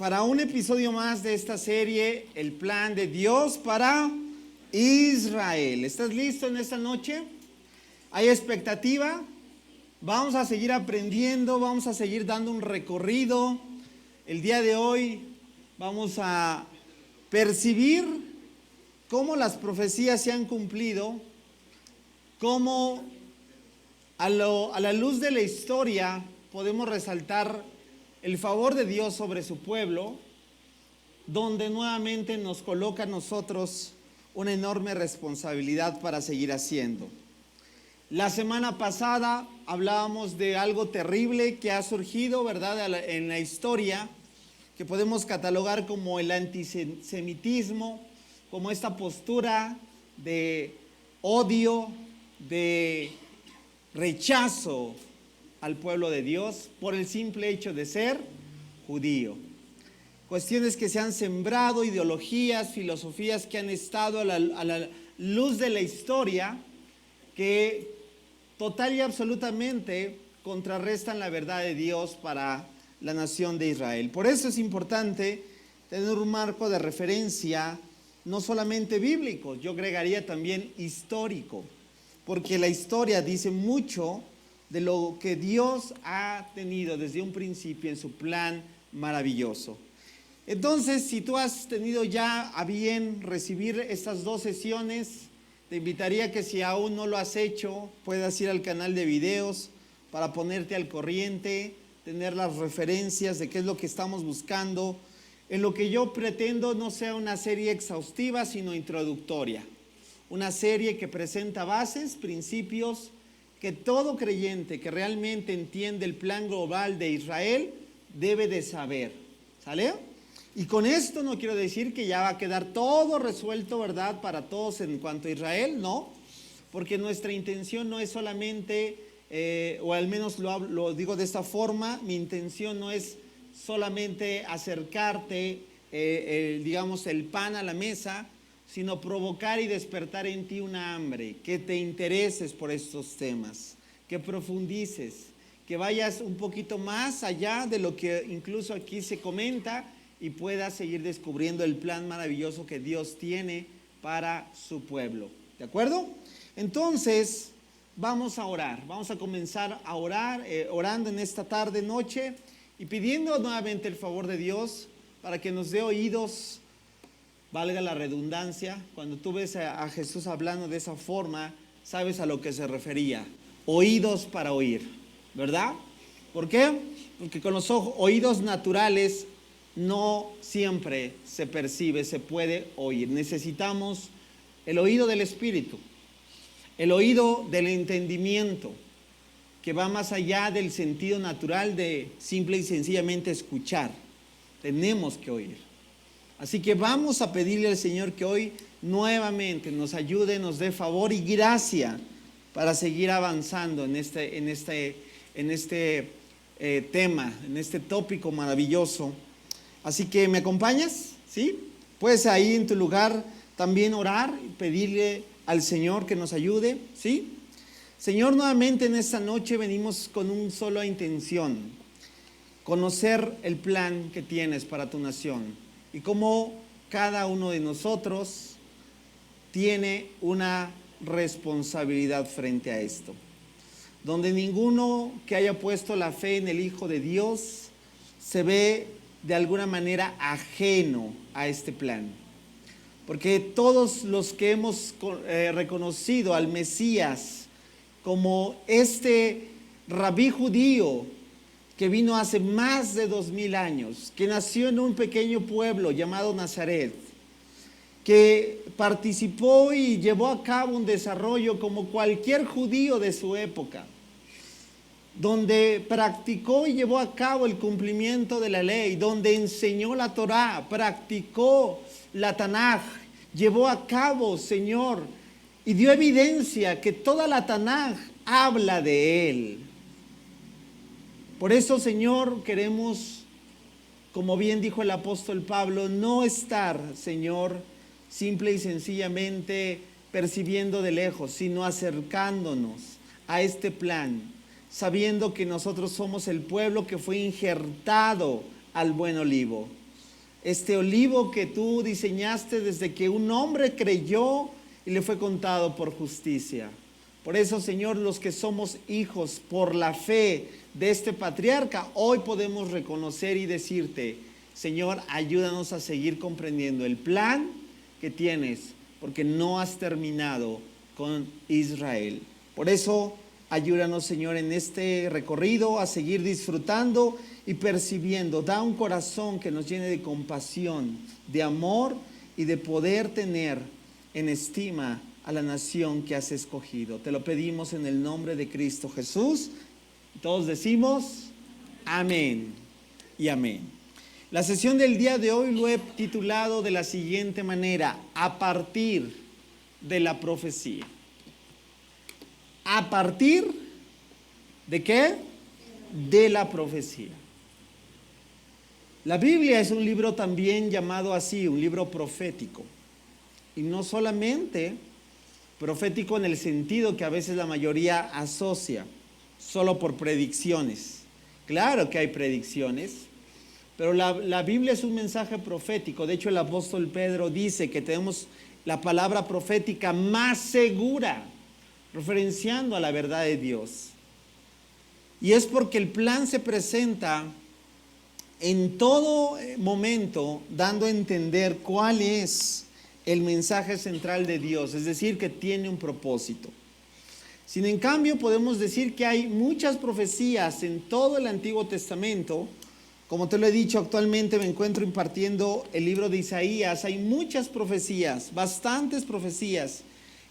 para un episodio más de esta serie, El plan de Dios para Israel. ¿Estás listo en esta noche? ¿Hay expectativa? Vamos a seguir aprendiendo, vamos a seguir dando un recorrido. El día de hoy vamos a percibir cómo las profecías se han cumplido, cómo a la luz de la historia podemos resaltar el favor de Dios sobre su pueblo, donde nuevamente nos coloca a nosotros una enorme responsabilidad para seguir haciendo. La semana pasada hablábamos de algo terrible que ha surgido, ¿verdad?, en la historia, que podemos catalogar como el antisemitismo, como esta postura de odio, de rechazo al pueblo de Dios por el simple hecho de ser judío. Cuestiones que se han sembrado, ideologías, filosofías que han estado a la luz de la historia, que total y absolutamente contrarrestan la verdad de Dios para la nación de Israel. Por eso es importante tener un marco de referencia, no solamente bíblico, yo agregaría también histórico, porque la historia dice mucho de lo que Dios ha tenido desde un principio en su plan maravilloso. Entonces, si tú has tenido ya a bien recibir estas dos sesiones, te invitaría que si aún no lo has hecho, puedas ir al canal de videos para ponerte al corriente, tener las referencias de qué es lo que estamos buscando. En lo que yo pretendo no sea una serie exhaustiva, sino introductoria. Una serie que presenta bases, principios, que todo creyente que realmente entiende el plan global de Israel debe de saber. ¿Sale? Y con esto no quiero decir que ya va a quedar todo resuelto, ¿verdad?, para todos en cuanto a Israel, no, porque nuestra intención no es solamente, o al menos lo digo de esta forma, mi intención no es solamente acercarte, digamos, el pan a la mesa, sino provocar y despertar en ti una hambre, que te intereses por estos temas, que profundices, que vayas un poquito más allá de lo que incluso aquí se comenta y puedas seguir descubriendo el plan maravilloso que Dios tiene para su pueblo. ¿De acuerdo? Entonces, vamos a orar, vamos a comenzar a orar, orando en esta tarde, noche, y pidiendo nuevamente el favor de Dios para que nos dé oídos. Valga la redundancia, cuando tú ves a Jesús hablando de esa forma, sabes a lo que se refería. Oídos para oír, ¿verdad? ¿Por qué? Porque con los oídos naturales no siempre se percibe, se puede oír. Necesitamos el oído del Espíritu, el oído del entendimiento, que va más allá del sentido natural de simple y sencillamente escuchar. Tenemos que oír. Así que vamos a pedirle al Señor que hoy nuevamente nos ayude, nos dé favor y gracia para seguir avanzando en este tema, en este tópico maravilloso. Así que, ¿me acompañas? ¿Sí? Puedes ahí en tu lugar también orar y pedirle al Señor que nos ayude, ¿sí? Señor, nuevamente en esta noche venimos con una sola intención: conocer el plan que tienes para tu nación. Y cómo cada uno de nosotros tiene una responsabilidad frente a esto. Donde ninguno que haya puesto la fe en el Hijo de Dios se ve de alguna manera ajeno a este plan. Porque todos los que hemos reconocido al Mesías como este rabí judío, que vino hace más de 2000 años, que nació en un pequeño pueblo llamado Nazaret, que participó y llevó a cabo un desarrollo como cualquier judío de su época, donde practicó y llevó a cabo el cumplimiento de la ley, donde enseñó la Torá, practicó la Tanaj, llevó a cabo, Señor, y dio evidencia que toda la Tanaj habla de Él. Por eso, Señor, queremos, como bien dijo el apóstol Pablo, no estar, Señor, simple y sencillamente percibiendo de lejos, sino acercándonos a este plan, sabiendo que nosotros somos el pueblo que fue injertado al buen olivo. este olivo que tú diseñaste desde que un hombre creyó y le fue contado por justicia. Por eso, Señor, los que somos hijos por la fe de este patriarca, hoy podemos reconocer y decirte, Señor, ayúdanos a seguir comprendiendo el plan que tienes, porque no has terminado con Israel. Por eso, ayúdanos, Señor, en este recorrido a seguir disfrutando y percibiendo. Da un corazón que nos llene de compasión, de amor y de poder tener en estima a la nación que has escogido. Te lo pedimos en el nombre de Cristo Jesús. Todos decimos amén y amén. La sesión del día de hoy lo he titulado de la siguiente manera: a partir de la profecía. ¿A partir de qué? De la profecía. La Biblia es un libro también llamado así, un libro profético. Y no solamente profético en el sentido que a veces la mayoría asocia, solo por predicciones. Claro que hay predicciones, pero la Biblia es un mensaje profético. De hecho, el apóstol Pedro dice que tenemos la palabra profética más segura, referenciando a la verdad de Dios. Y es porque el plan se presenta en todo momento dando a entender cuál es el mensaje central de Dios, es decir, que tiene un propósito. Sin en cambio, podemos decir que hay muchas profecías en todo el Antiguo Testamento. Como te lo he dicho, actualmente me encuentro impartiendo el libro de Isaías. Hay muchas profecías, bastantes profecías,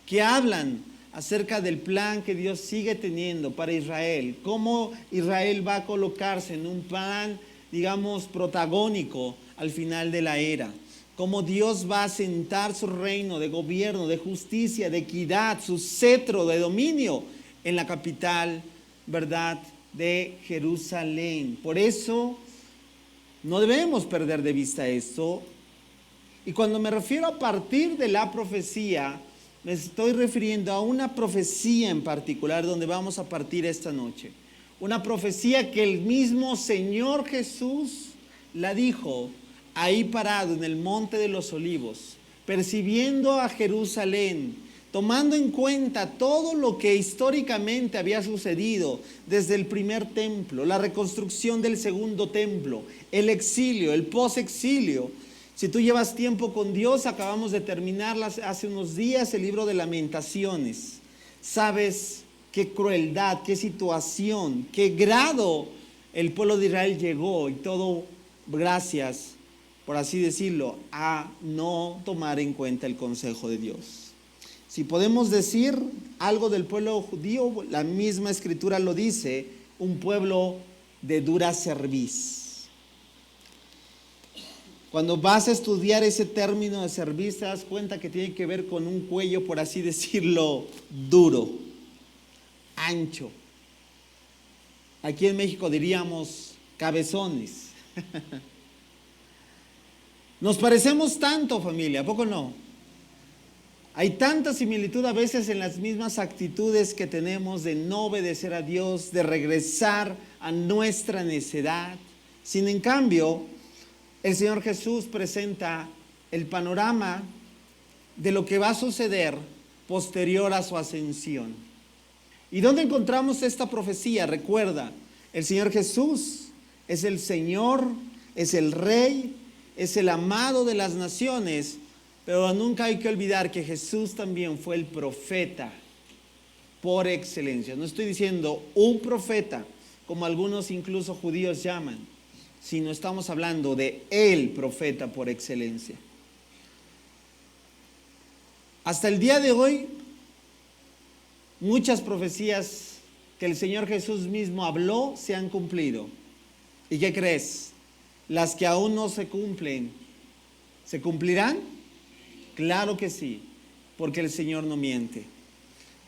que hablan acerca del plan que Dios sigue teniendo para Israel, cómo Israel va a colocarse en un plan, digamos, protagónico al final de la era, cómo Dios va a sentar su reino de gobierno, de justicia, de equidad, su cetro de dominio en la capital, ¿verdad?, de Jerusalén. Por eso no debemos perder de vista esto. Y cuando me refiero a partir de la profecía, me estoy refiriendo a una profecía en particular donde vamos a partir esta noche. Una profecía que el mismo Señor Jesús la dijo ahí parado en el Monte de los Olivos, percibiendo a Jerusalén, tomando en cuenta todo lo que históricamente había sucedido desde el primer templo, la reconstrucción del segundo templo, el exilio, el posexilio. Si tú llevas tiempo con Dios, acabamos de terminar hace unos días el libro de Lamentaciones. Sabes qué crueldad, qué situación, qué grado el pueblo de Israel llegó, y todo gracias, por así decirlo, a no tomar en cuenta el consejo de Dios. Si podemos decir algo del pueblo judío, la misma escritura lo dice, un pueblo de dura cerviz. Cuando vas a estudiar ese término de cerviz, te das cuenta que tiene que ver con un cuello, por así decirlo, duro, ancho. Aquí en México diríamos cabezones. Nos parecemos tanto, familia, ¿a poco no? Hay tanta similitud a veces en las mismas actitudes que tenemos de no obedecer a Dios, de regresar a nuestra necedad. Sin en cambio, el Señor Jesús presenta el panorama de lo que va a suceder posterior a su ascensión. ¿Y dónde encontramos esta profecía? Recuerda, el Señor Jesús es el Señor, es el Rey, es el amado de las naciones, pero nunca hay que olvidar que Jesús también fue el profeta por excelencia. No estoy diciendo un profeta, como algunos incluso judíos llaman, sino estamos hablando de el profeta por excelencia. Hasta el día de hoy, muchas profecías que el Señor Jesús mismo habló se han cumplido. ¿Y qué crees? Las que aún no se cumplen, ¿se cumplirán? Claro que sí, porque el Señor no miente.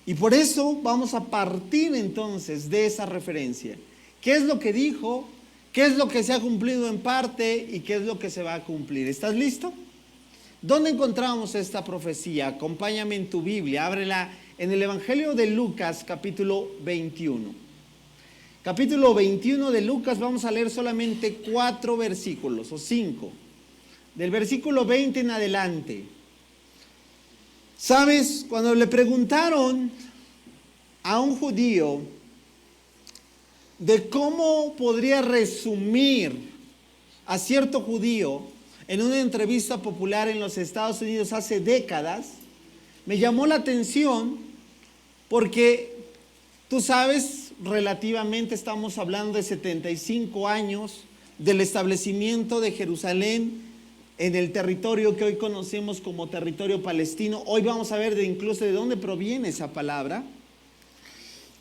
Y por eso vamos a partir entonces de esa referencia. ¿Qué es lo que dijo? ¿Qué es lo que se ha cumplido en parte? ¿Y qué es lo que se va a cumplir? ¿Estás listo? ¿Dónde encontramos esta profecía? Acompáñame en tu Biblia, ábrela en el Evangelio de Lucas, capítulo 21. Capítulo 21 de Lucas, vamos a leer solamente 4 versículos o 5. del versículo 20 en adelante. ¿Sabes? Cuando le preguntaron a un judío de cómo podría resumir a cierto judío en una entrevista popular en los Estados Unidos hace décadas, me llamó la atención porque tú sabes, relativamente estamos hablando de 75 años del establecimiento de Jerusalén en el territorio que hoy conocemos como territorio palestino. Hoy vamos a ver incluso de dónde proviene esa palabra.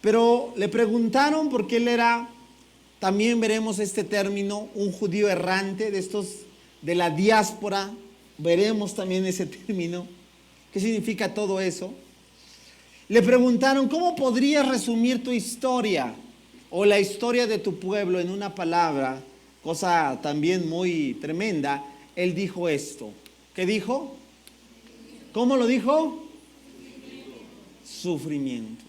Pero le preguntaron porque él era, también veremos este término, un judío errante, de estos de la diáspora. Veremos también ese término. ¿Qué significa todo eso? Le preguntaron, ¿cómo podrías resumir tu historia o la historia de tu pueblo en una palabra? Cosa también muy tremenda. Él dijo esto. ¿Qué dijo? ¿Cómo lo dijo? Sufrimiento.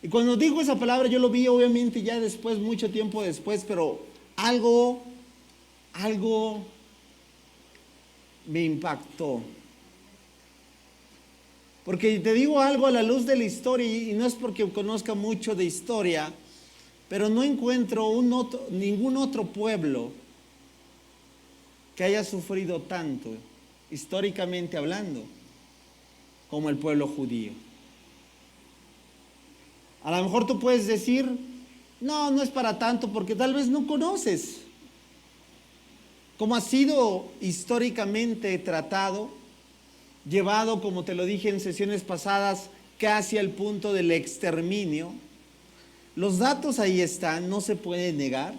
Y cuando dijo esa palabra yo lo vi obviamente ya después, mucho tiempo después, pero algo me impactó. Porque te digo algo a la luz de la historia, y no es porque conozca mucho de historia, pero no encuentro ningún otro pueblo que haya sufrido tanto, históricamente hablando, como el pueblo judío. A lo mejor tú puedes decir, no es para tanto, porque tal vez no conoces cómo ha sido históricamente tratado, llevado, como te lo dije en sesiones pasadas, casi al punto del exterminio. Los datos ahí están, no se pueden negar.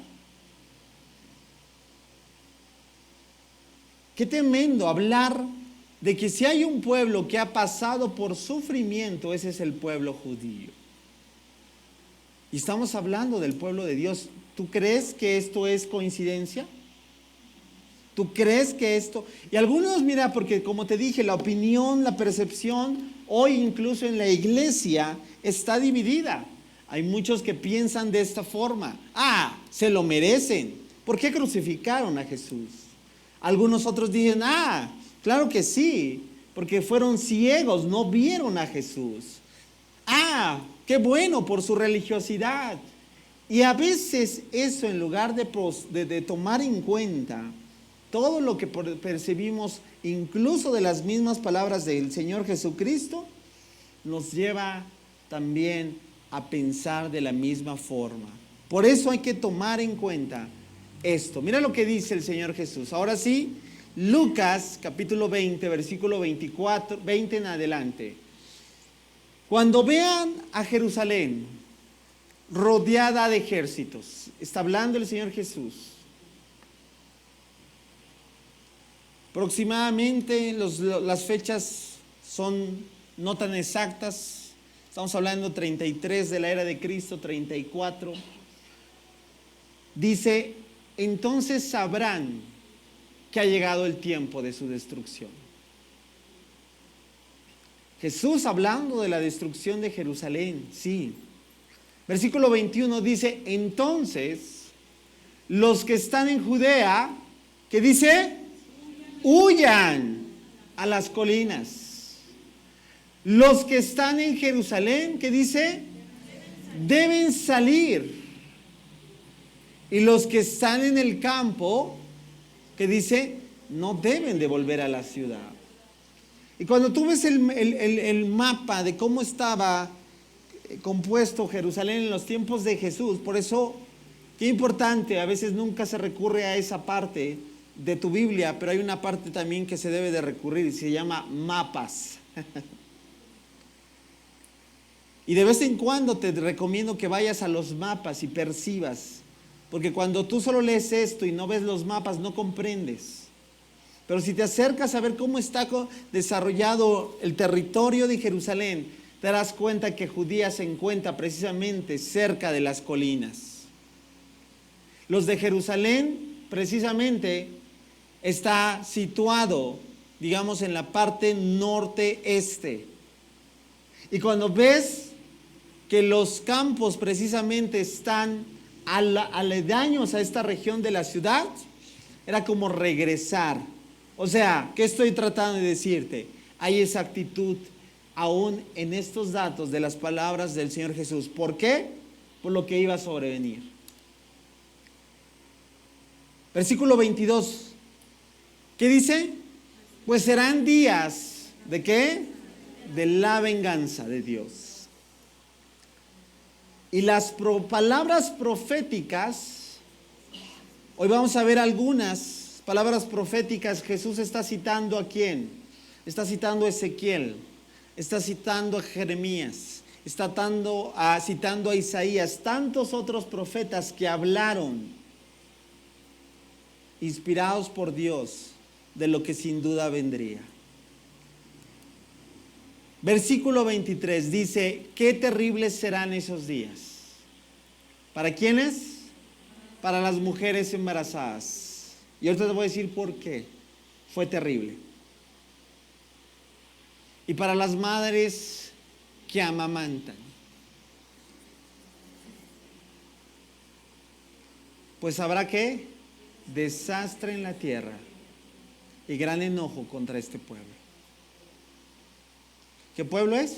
Qué tremendo hablar de que si hay un pueblo que ha pasado por sufrimiento, ese es el pueblo judío. Y estamos hablando del pueblo de Dios. ¿Tú crees que esto es coincidencia? ¿Tú crees que esto? Y algunos, mira, porque como te dije, la opinión, la percepción, hoy incluso en la iglesia está dividida. Hay muchos que piensan de esta forma. Se lo merecen. ¿Por qué crucificaron a Jesús? Algunos otros dicen, claro que sí, porque fueron ciegos, no vieron a Jesús. Qué bueno por su religiosidad. Y a veces eso, en lugar de tomar en cuenta todo lo que percibimos, incluso de las mismas palabras del Señor Jesucristo, nos lleva también a pensar de la misma forma. Por eso hay que tomar en cuenta esto. Mira lo que dice el Señor Jesús. Ahora sí, Lucas capítulo 20, versículo 24, 20 en adelante. Cuando vean a Jerusalén rodeada de ejércitos, está hablando el Señor Jesús. Aproximadamente las fechas son no tan exactas. Estamos hablando 33 de la era de Cristo, 34. Dice, entonces sabrán que ha llegado el tiempo de su destrucción. Jesús hablando de la destrucción de Jerusalén, sí. Versículo 21 dice, entonces los que están en Judea, ¿qué dice? Huyan a las colinas. Los que están en Jerusalén, ¿qué dice? Deben salir. Y los que están en el campo, ¿qué dice? No deben de volver a la ciudad. Y cuando tú ves el mapa de cómo estaba compuesto Jerusalén en los tiempos de Jesús, por eso, qué importante, a veces nunca se recurre a esa parte de tu Biblia, pero hay una parte también que se debe de recurrir, se llama mapas. Y de vez en cuando te recomiendo que vayas a los mapas y percibas, porque cuando tú solo lees esto y no ves los mapas, no comprendes. Pero si te acercas a ver cómo está desarrollado el territorio de Jerusalén, te darás cuenta que Judea se encuentra precisamente cerca de las colinas. Los de Jerusalén, precisamente, está situado, digamos, en la parte norte-este. Y cuando ves que los campos precisamente están aledaños a esta región de la ciudad, era como regresar O sea, ¿qué estoy tratando de decirte? Hay exactitud aún en estos datos de las palabras del Señor Jesús. ¿Por qué? Por lo que iba a sobrevenir. Versículo 22. ¿Qué dice? Pues serán días, ¿de qué? De la venganza de Dios. Y las palabras proféticas, hoy vamos a ver algunas palabras proféticas. Jesús está citando ¿a quién? Está citando a Ezequiel, está citando a Jeremías, está citando a Isaías, tantos otros profetas que hablaron, inspirados por Dios, de lo que sin duda vendría. Versículo 23 dice, qué terribles serán esos días. ¿Para quiénes? Para las mujeres embarazadas. Y ahorita te voy a decir por qué fue terrible. Y para las madres que amamantan. Pues habrá ¿qué? Desastre en la tierra y gran enojo contra este pueblo. ¿Qué pueblo es?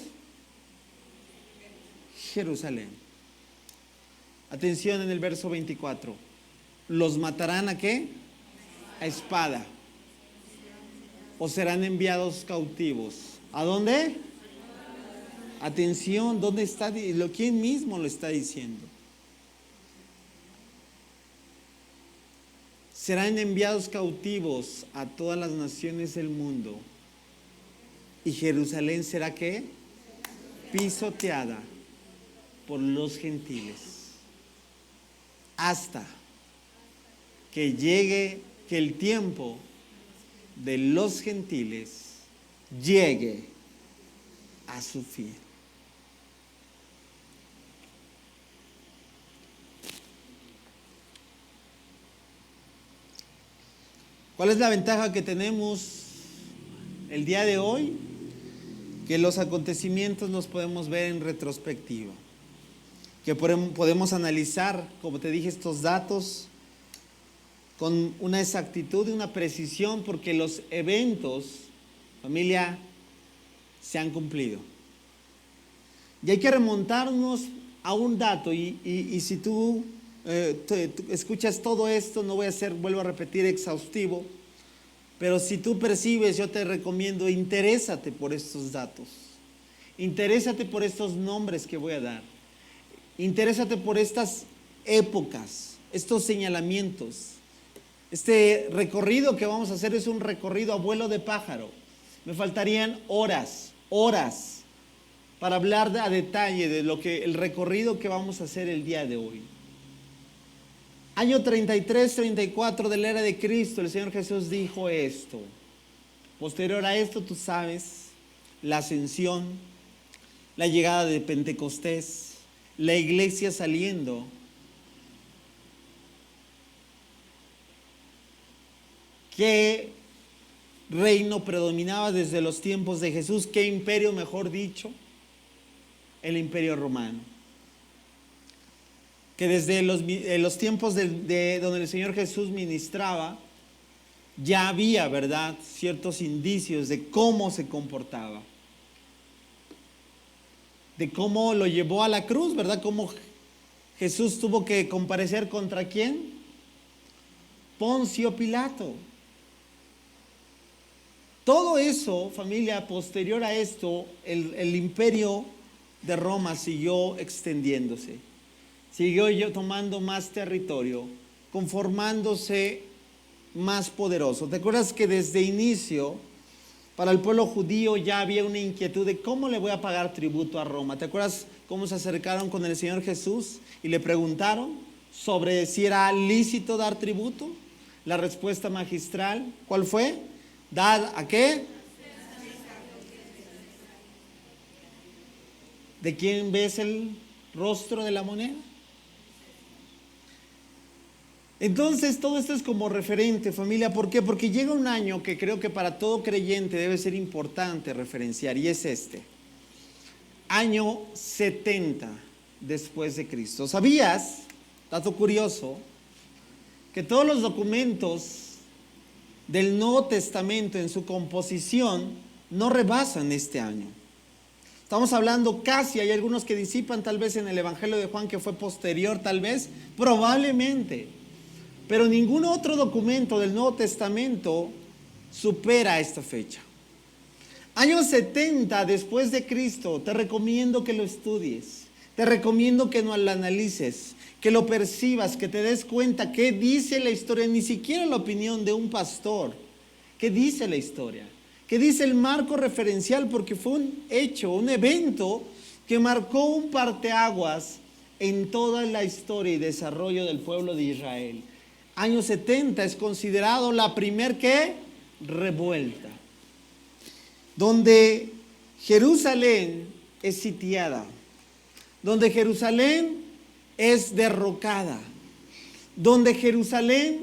Jerusalén. Atención en el verso 24. ¿Los matarán a qué? A espada. ¿O serán enviados cautivos? ¿A dónde? Atención, ¿dónde está? ¿Quién mismo lo está diciendo? Serán enviados cautivos a todas las naciones del mundo. ¿Y Jerusalén será qué? Pisoteada por los gentiles. Hasta que llegue, que el tiempo de los gentiles llegue a su fin. ¿Cuál es la ventaja que tenemos el día de hoy? Que los acontecimientos los podemos ver en retrospectiva, que podemos analizar, como te dije, estos datos con una exactitud y una precisión, porque los eventos, familia, se han cumplido. Y hay que remontarnos a un dato, y si tú escuchas todo esto, no voy a ser, vuelvo a repetir, exhaustivo, pero si tú percibes, yo te recomiendo, interésate por estos datos, interésate por estos nombres que voy a dar, interésate por estas épocas, estos señalamientos. Este recorrido que vamos a hacer es un recorrido a vuelo de pájaro. Me faltarían horas para hablar a detalle de el recorrido que vamos a hacer el día de hoy. Año 33, 34 de la era de Cristo, el Señor Jesús dijo esto. Posterior a esto, tú sabes, la ascensión, la llegada de Pentecostés, la iglesia saliendo. ¿Qué reino predominaba desde los tiempos de Jesús? ¿Qué imperio, mejor dicho? El imperio romano. Que desde los tiempos de donde el Señor Jesús ministraba, ya había, ¿verdad?, ciertos indicios de cómo se comportaba, de cómo lo llevó a la cruz, ¿verdad? Cómo Jesús tuvo que comparecer contra ¿quién? Poncio Pilato. Todo eso, familia, posterior a esto, el imperio de Roma siguió extendiéndose. Siguió tomando más territorio, conformándose más poderoso. ¿Te acuerdas que desde inicio, para el pueblo judío ya había una inquietud de cómo le voy a pagar tributo a Roma? ¿Te acuerdas cómo se acercaron con el Señor Jesús y le preguntaron sobre si era lícito dar tributo? La respuesta magistral, ¿cuál fue? ¿Dar a qué? ¿De quién ves el rostro de la moneda? Entonces todo esto es como referente, familia. ¿Por qué? Porque llega un año que creo que para todo creyente debe ser importante referenciar, y es este. Año 70 después de Cristo. ¿Sabías, dato curioso, que todos los documentos del Nuevo Testamento en su composición no rebasan este año. Estamos hablando casi, hay algunos que disipan tal vez en el Evangelio de Juan que fue posterior, tal vez, probablemente. Pero ningún otro documento del Nuevo Testamento supera esta fecha. Años 70 después de Cristo, te recomiendo que lo estudies, te recomiendo que no lo analices, que lo percibas, que te des cuenta qué dice la historia, ni siquiera la opinión de un pastor, qué dice la historia, qué dice el marco referencial, porque fue un hecho, un evento que marcó un parteaguas en toda la historia y desarrollo del pueblo de Israel. Año 70 es considerado la primer revuelta, donde Jerusalén es sitiada, donde Jerusalén es derrocada, donde Jerusalén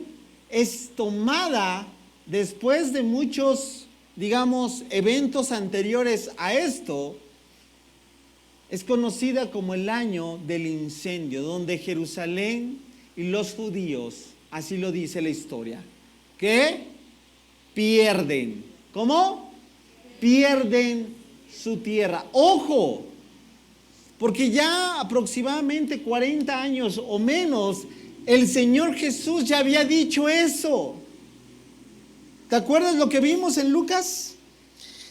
es tomada después de muchos, digamos, eventos anteriores a esto. Es conocida como el año del incendio, donde Jerusalén y los judíos, así lo dice la historia, que pierden. ¿Cómo? Pierden su tierra. ¡Ojo! Porque ya aproximadamente 40 años o menos, el Señor Jesús ya había dicho eso. ¿Te acuerdas lo que vimos en Lucas?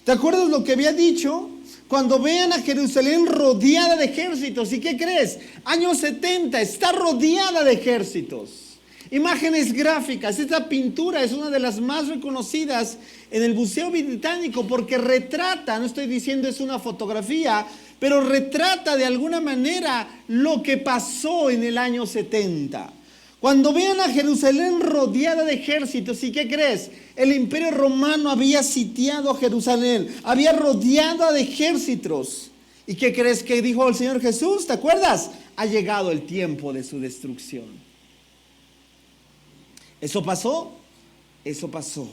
¿Te acuerdas lo que había dicho? Cuando vean a Jerusalén rodeada de ejércitos. ¿Y qué crees? Año 70, está rodeada de ejércitos. Imágenes gráficas. Esta pintura es una de las más reconocidas en el Museo Británico porque retrata, no estoy diciendo es una fotografía, pero retrata de alguna manera lo que pasó en el año 70. Cuando vean a Jerusalén rodeada de ejércitos, ¿y qué crees? El Imperio Romano había sitiado a Jerusalén, había rodeado de ejércitos. ¿Y qué crees que dijo el Señor Jesús? ¿Te acuerdas? Ha llegado el tiempo de su destrucción. ¿Eso pasó? Eso pasó.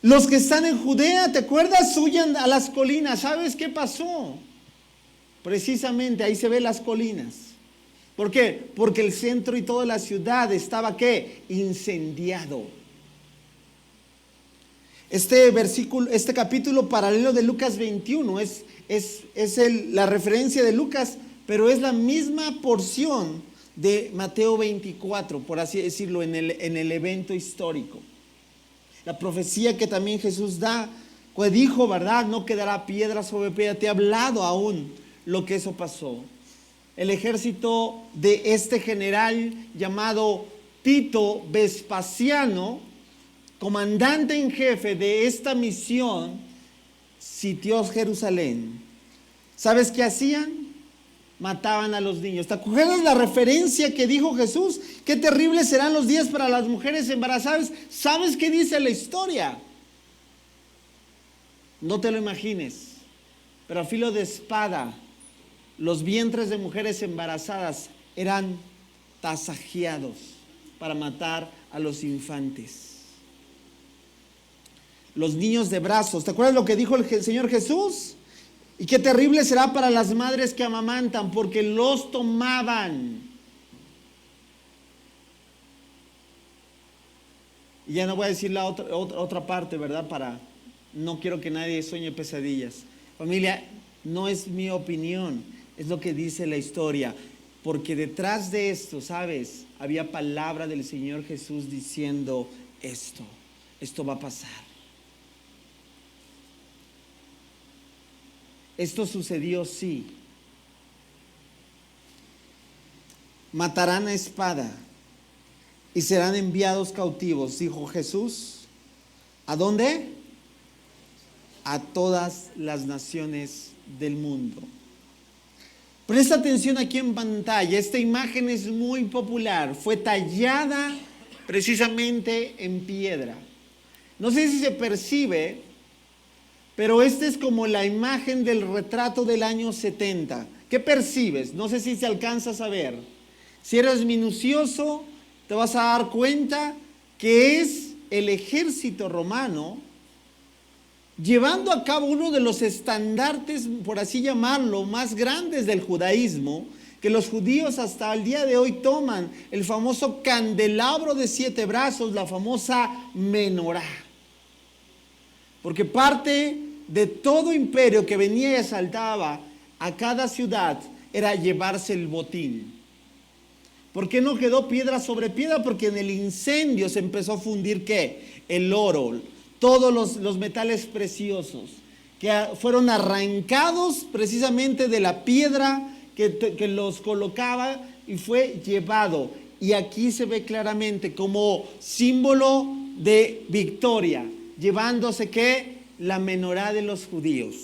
Los que están en Judea, ¿te acuerdas? Huyan a las colinas. ¿Sabes qué pasó? Precisamente ahí se ven las colinas. ¿Por qué? Porque el centro y toda la ciudad estaba, ¿qué? Incendiado. Este versículo, este capítulo paralelo de Lucas 21 es la referencia de Lucas, pero es la misma porción de Mateo 24, por así decirlo, en el evento histórico. La profecía que también Jesús da, pues dijo, ¿verdad? No quedará piedra sobre piedra. Te he hablado aún lo que eso pasó. El ejército de este general llamado Tito Vespasiano, comandante en jefe de esta misión, sitió Jerusalén. ¿Sabes qué hacían? Mataban a los niños. ¿Te acuerdas la referencia que dijo Jesús? Qué terribles serán los días para las mujeres embarazadas. ¿Sabes qué dice la historia? No te lo imagines, pero a filo de espada, los vientres de mujeres embarazadas eran tasajeados para matar a los infantes. Los niños de brazos. ¿Te acuerdas lo que dijo el Señor Jesús? Y qué terrible será para las madres que amamantan, porque los tomaban. Y ya no voy a decir la otra parte, ¿verdad? No quiero que nadie sueñe pesadillas. Familia, no es mi opinión, es lo que dice la historia. Porque detrás de esto, ¿sabes? Había palabra del Señor Jesús diciendo esto va a pasar. Esto sucedió, sí. Matarán a espada y serán enviados cautivos, dijo Jesús. ¿A dónde? A todas las naciones del mundo. Presta atención aquí en pantalla. Esta imagen es muy popular. Fue tallada precisamente en piedra. No sé si se percibe, pero esta es como la imagen del retrato del año 70. ¿Qué percibes? No sé si se alcanza a saber. Si eres minucioso, te vas a dar cuenta que es el ejército romano llevando a cabo uno de los estandartes, por así llamarlo, más grandes del judaísmo, que los judíos hasta el día de hoy toman el famoso candelabro de 7 brazos, la famosa menorá. Porque parte de todo imperio que venía y asaltaba a cada ciudad era llevarse el botín. ¿Por qué no quedó piedra sobre piedra? Porque en el incendio se empezó a fundir ¿qué? El oro, todos los metales preciosos que fueron arrancados precisamente de la piedra que los colocaba y fue llevado. Y aquí se ve claramente como símbolo de victoria, llevándose ¿qué? La menorá de los judíos.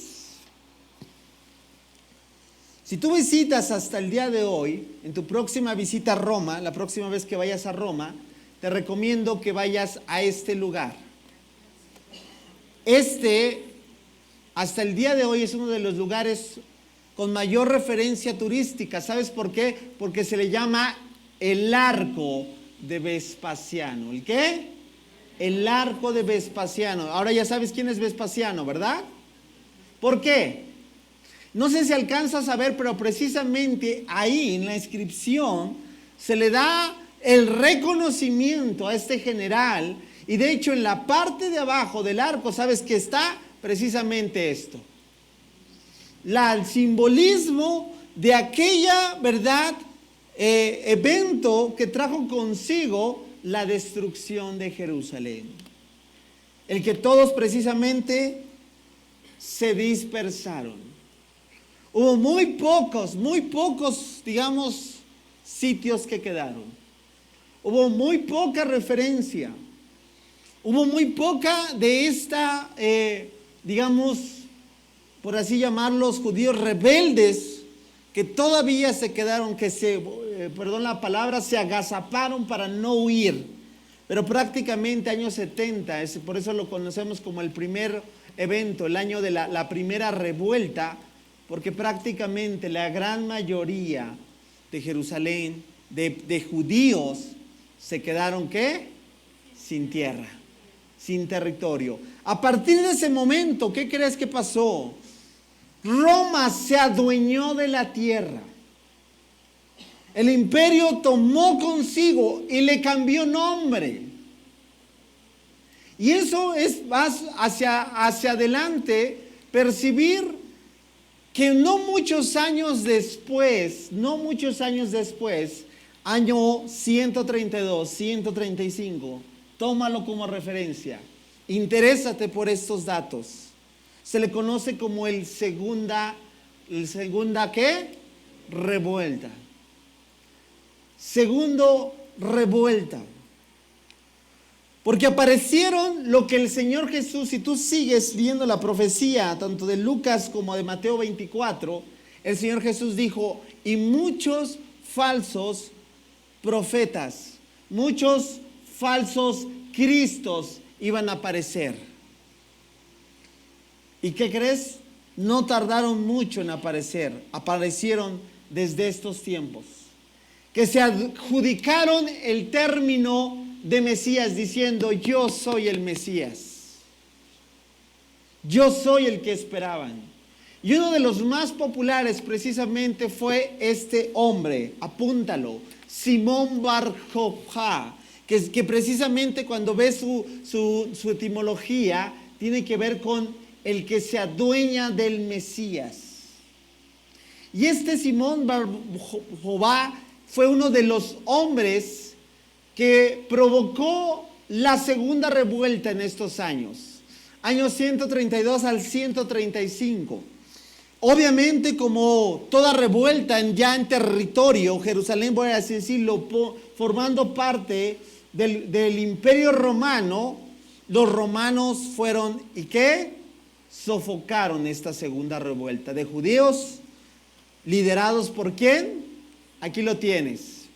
Si tú visitas hasta el día de hoy, en tu próxima visita a Roma, la próxima vez que vayas a Roma, te recomiendo que vayas a este lugar. Hasta el día de hoy es uno de los lugares con mayor referencia turística. ¿Sabes por qué? Porque se le llama el Arco de Vespasiano. ¿El qué? El Arco de Vespasiano. Ahora ya sabes quién es Vespasiano, ¿verdad? ¿Por qué? No sé si alcanzas a ver, pero precisamente ahí en la inscripción se le da el reconocimiento a este general. Y de hecho en la parte de abajo del arco, ¿sabes qué está? Precisamente esto. El simbolismo de aquella, ¿verdad? Evento que trajo consigo la destrucción de Jerusalén. El que todos precisamente se dispersaron. Hubo muy pocos, digamos, sitios que quedaron. Hubo muy poca referencia. Hubo muy poca de esta, digamos, por así llamarlos, judíos rebeldes que todavía se quedaron, perdón la palabra, se agazaparon para no huir. Pero prácticamente años 70, por eso lo conocemos como el primer evento, el año de la primera revuelta, porque prácticamente la gran mayoría de Jerusalén, de judíos, se quedaron ¿qué? Sin tierra, sin territorio. A partir de ese momento, ¿qué crees que pasó? Roma se adueñó de la tierra. El imperio tomó consigo y le cambió nombre. Y eso es más hacia adelante percibir que no muchos años después, año 132, 135, tómalo como referencia, interésate por estos datos. Se le conoce como el segunda ¿qué? Revuelta. Segundo revuelta. Porque aparecieron lo que el Señor Jesús, si tú sigues viendo la profecía, tanto de Lucas como de Mateo 24, el Señor Jesús dijo, y muchos falsos profetas, muchos falsos cristos iban a aparecer. ¿Y qué crees? No tardaron mucho en aparecer, aparecieron desde estos tiempos, que se adjudicaron el término de Mesías diciendo, yo soy el Mesías, yo soy el que esperaban. Y uno de los más populares precisamente fue este hombre, apúntalo, Simón Bar Jojá, que precisamente cuando ves su etimología tiene que ver con el que se adueña del Mesías. Y este Simón Bar Jojá fue uno de los hombres que provocó la segunda revuelta en estos años 132 al 135. Obviamente, como toda revuelta ya en territorio, Jerusalén, voy a así decirlo, formando parte del Imperio Romano, los romanos fueron, ¿y qué? Sofocaron esta segunda revuelta de judíos, liderados por ¿quién? Aquí lo tienes.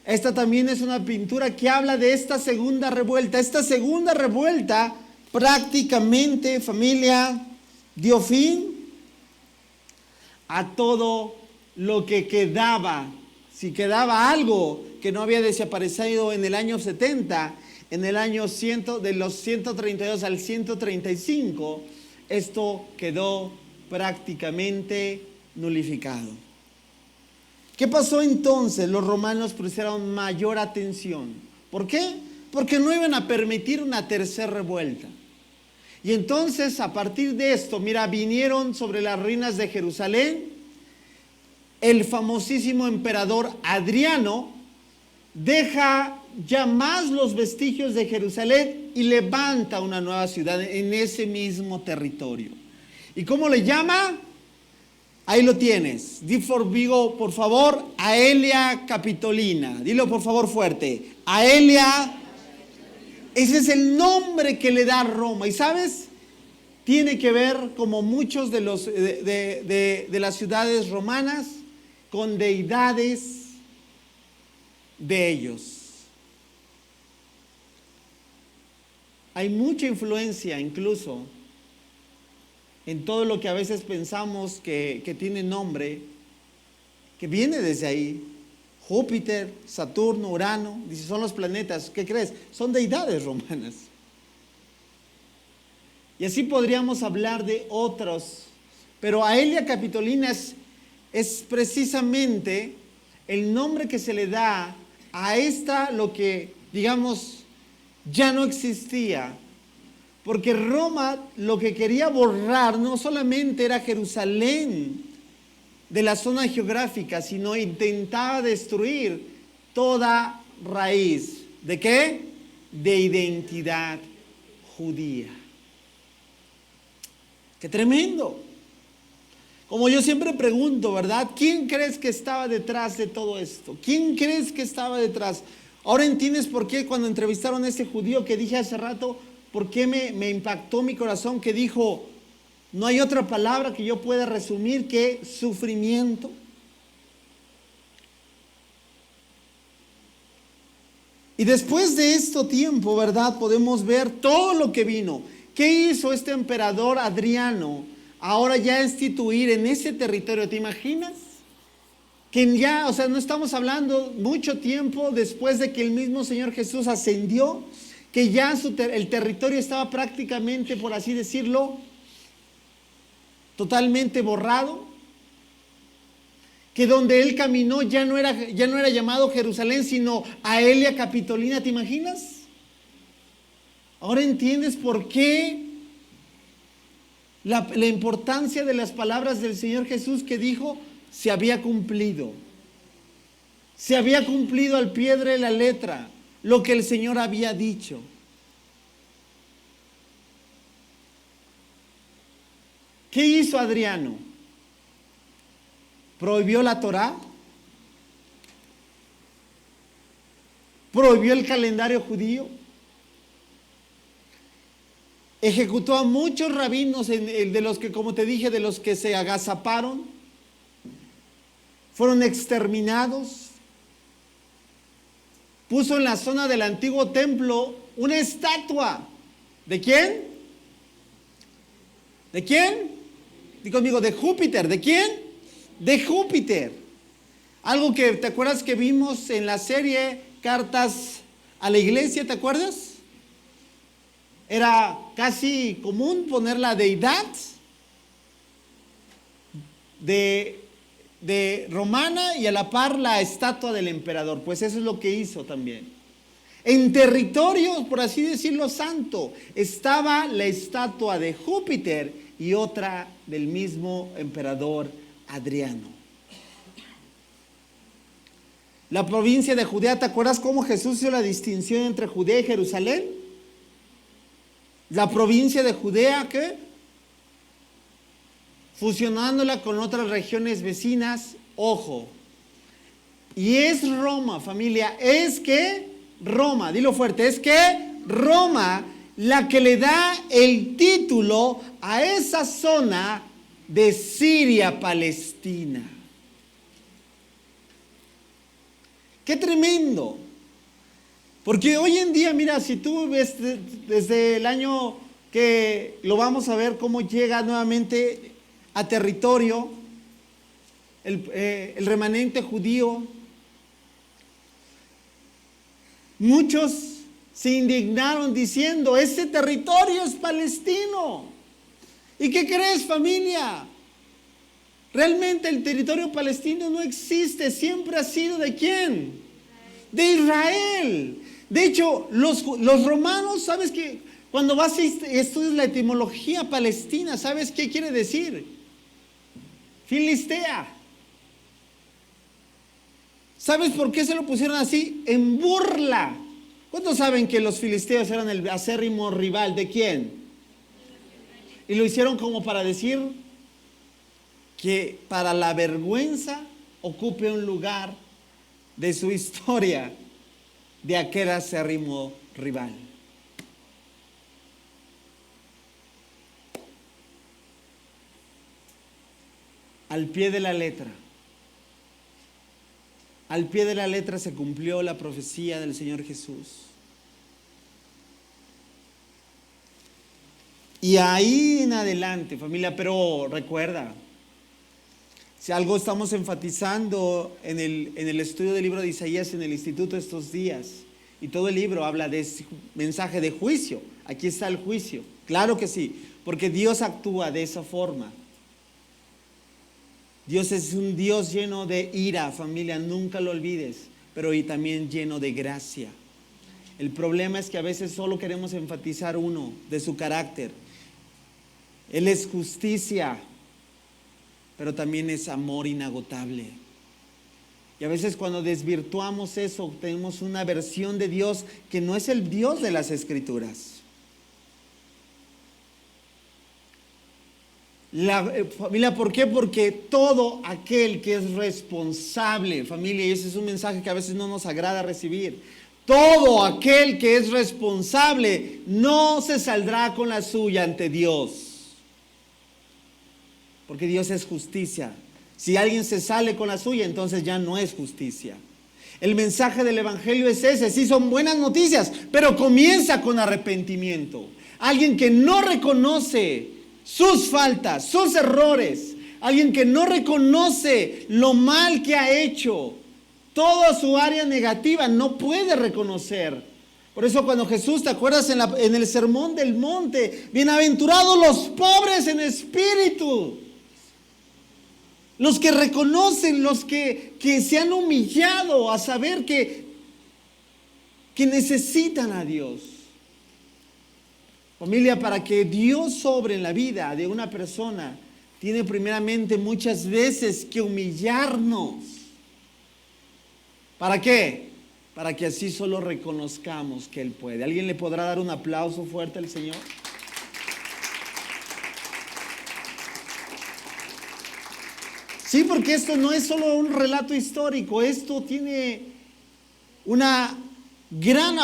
Esta también es una pintura que habla de esta segunda revuelta. Esta segunda revuelta prácticamente, familia, dio fin a todo lo que quedaba. Si quedaba algo que no había desaparecido en el año 70, en el año de los 132 al 135, esto quedó prácticamente nulificado. ¿Qué pasó entonces? Los romanos pusieron mayor atención. ¿Por qué? Porque no iban a permitir una tercera revuelta. Y entonces, a partir de esto, mira, vinieron sobre las ruinas de Jerusalén. El famosísimo emperador Adriano deja ya más los vestigios de Jerusalén y levanta una nueva ciudad en ese mismo territorio. ¿Y cómo le llama? Ahí lo tienes. Di por favor, Aelia Capitolina. Dilo por favor fuerte. Aelia. Ese es el nombre que le da Roma. ¿Y sabes? Tiene que ver, como muchos de las ciudades romanas, con deidades de ellos. Hay mucha influencia incluso en todo lo que a veces pensamos que tiene nombre, que viene desde ahí. Júpiter, Saturno, Urano, dice, son los planetas. ¿Qué crees? Son deidades romanas. Y así podríamos hablar de otros. Pero Aelia Capitolina es precisamente el nombre que se le da a esta, lo que, digamos, ya no existía. Porque Roma lo que quería borrar no solamente era Jerusalén de la zona geográfica, sino intentaba destruir toda raíz. ¿De qué? De identidad judía. ¡Qué tremendo! Como yo siempre pregunto, ¿verdad? ¿Quién crees que estaba detrás de todo esto? ¿Quién crees que estaba detrás? Ahora entiendes por qué cuando entrevistaron a ese judío que dije hace rato, por qué me impactó mi corazón, que dijo, no hay otra palabra que yo pueda resumir que sufrimiento. Y después de este tiempo, ¿verdad? Podemos ver todo lo que vino. ¿Qué hizo este emperador Adriano? Ahora ya instituir en ese territorio, ¿te imaginas? Que ya, o sea, no estamos hablando mucho tiempo después de que el mismo Señor Jesús ascendió, que ya el territorio estaba prácticamente, por así decirlo, totalmente borrado, que donde él caminó ya no era llamado Jerusalén, sino Aelia Capitolina, ¿te imaginas? Ahora entiendes por qué la importancia de las palabras del Señor Jesús, que dijo, se había cumplido. Se había cumplido al pie de la letra lo que el Señor había dicho. ¿Qué hizo Adriano? ¿Prohibió la Torá? ¿Prohibió el calendario judío? Ejecutó a muchos rabinos, de los que, como te dije, de los que se agazaparon. Fueron exterminados. Puso en la zona del antiguo templo una estatua. ¿De quién? ¿De quién? Dí conmigo, de Júpiter. ¿De quién? De Júpiter. Algo que, ¿te acuerdas que vimos en la serie Cartas a la Iglesia? ¿Te acuerdas? Era casi común poner la deidad de romana y a la par la estatua del emperador. Pues eso es lo que hizo también. En territorio, por así decirlo, santo, estaba la estatua de Júpiter y otra del mismo emperador Adriano. La provincia de Judea, ¿te acuerdas cómo Jesús hizo la distinción entre Judea y Jerusalén? La provincia de Judea, ¿qué? Fusionándola con otras regiones vecinas, ojo. Y es Roma, familia, es que Roma, dilo fuerte, es que Roma la que le da el título a esa zona de Siria, Palestina. ¡Qué tremendo! Porque hoy en día, mira, si tú ves desde el año que lo vamos a ver cómo llega nuevamente a territorio el remanente judío, muchos se indignaron diciendo, ese territorio es palestino. ¿Y qué crees, familia? Realmente el territorio palestino no existe, siempre ha sido ¿de quién? De Israel. De hecho, los romanos, ¿sabes qué? Cuando vas y estudias la etimología palestina, ¿sabes qué quiere decir? Filistea. ¿Sabes por qué se lo pusieron así? En burla. ¿Cuántos saben que los filisteos eran el acérrimo rival de quién? Y lo hicieron como para decir que para la vergüenza ocupe un lugar de su historia de aquel acérrimo rival. Al pie de la letra. Al pie de la letra se cumplió la profecía del Señor Jesús. Y ahí en adelante, familia, pero recuerda, si algo estamos enfatizando en el estudio del libro de Isaías en el instituto estos días, y todo el libro habla de ese mensaje de juicio. Aquí está el juicio, claro que sí, porque Dios actúa de esa forma. Dios es un Dios lleno de ira, familia, nunca lo olvides, pero y también lleno de gracia. El problema es que a veces solo queremos enfatizar uno de su carácter. Él es justicia, pero también es amor inagotable. Y a veces cuando desvirtuamos eso, tenemos una versión de Dios que no es el Dios de las Escrituras. Familia, ¿por qué? Porque todo aquel que es responsable, familia, y ese es un mensaje que a veces no nos agrada recibir, todo aquel que es responsable no se saldrá con la suya ante Dios. Porque Dios es justicia. Si alguien se sale con la suya, entonces ya no es justicia. El mensaje del Evangelio es ese, sí son buenas noticias, pero comienza con arrepentimiento. Alguien que no reconoce sus faltas, sus errores, alguien que no reconoce lo mal que ha hecho, toda su área negativa, no puede reconocer. Por eso cuando Jesús, ¿te acuerdas en el sermón del monte? Bienaventurados los pobres en espíritu. Los que reconocen, los que se han humillado a saber que necesitan a Dios. Familia, para que Dios sobre en la vida de una persona, tiene primeramente muchas veces que humillarnos. ¿Para qué? Para que así solo reconozcamos que Él puede. ¿Alguien le podrá dar un aplauso fuerte al Señor? Sí, porque esto no es solo un relato histórico, esto tiene un gran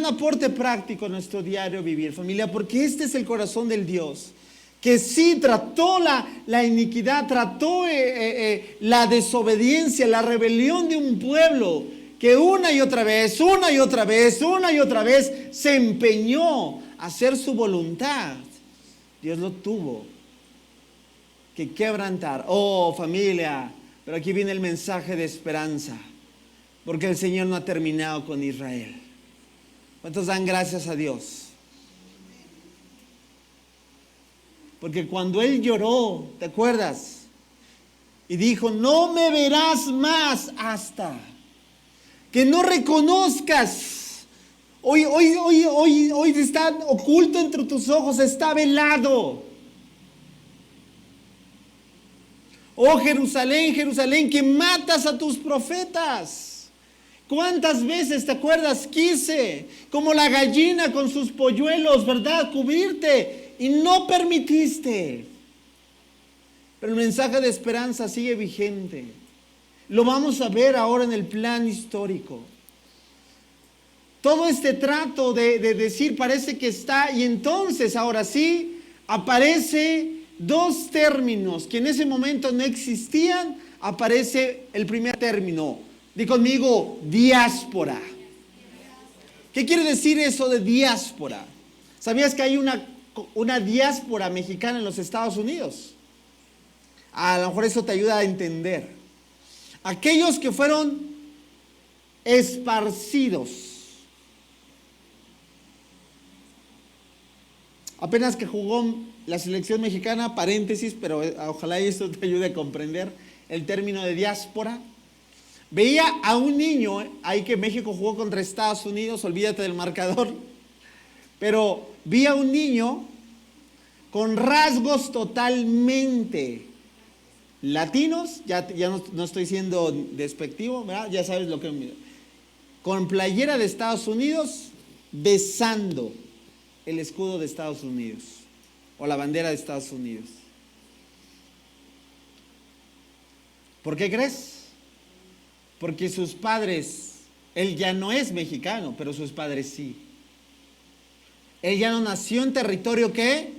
aporte práctico en nuestro diario vivir, familia, porque este es el corazón del Dios, que sí trató la iniquidad, trató la desobediencia, la rebelión de un pueblo que una y otra vez se empeñó a hacer su voluntad. Dios lo tuvo que quebrantar. Oh, familia, pero aquí viene el mensaje de esperanza, porque el Señor no ha terminado con Israel. ¿Cuántos dan gracias a Dios? Porque cuando Él lloró, ¿te acuerdas? Y dijo, no me verás más hasta que no reconozcas. Hoy está oculto entre tus ojos, está velado. Oh Jerusalén, Jerusalén, que matas a tus profetas. ¿Cuántas veces, te acuerdas, quise, como la gallina con sus polluelos, ¿verdad?, cubrirte y no permitiste? Pero el mensaje de esperanza sigue vigente. Lo vamos a ver ahora en el plan histórico. Todo este trato de decir parece que está, y entonces ahora sí aparece dos términos que en ese momento no existían. Aparece el primer término. Di conmigo, diáspora. ¿Qué quiere decir eso de diáspora? ¿Sabías que hay una diáspora mexicana en los Estados Unidos? A lo mejor eso te ayuda a entender. Aquellos que fueron esparcidos. apenas que jugó la selección mexicana, paréntesis, pero ojalá esto te ayude a comprender el término de diáspora. Veía a un niño, ahí que México jugó contra Estados Unidos, olvídate del marcador, pero vi a un niño con rasgos totalmente latinos, ya no estoy siendo despectivo, ¿verdad? Ya sabes lo que... Con playera de Estados Unidos, besando el escudo de Estados Unidos, o la bandera de Estados Unidos. ¿Por qué crees? Porque sus padres, él ya no es mexicano, pero sus padres sí. Él ya no nació en territorio, ¿qué?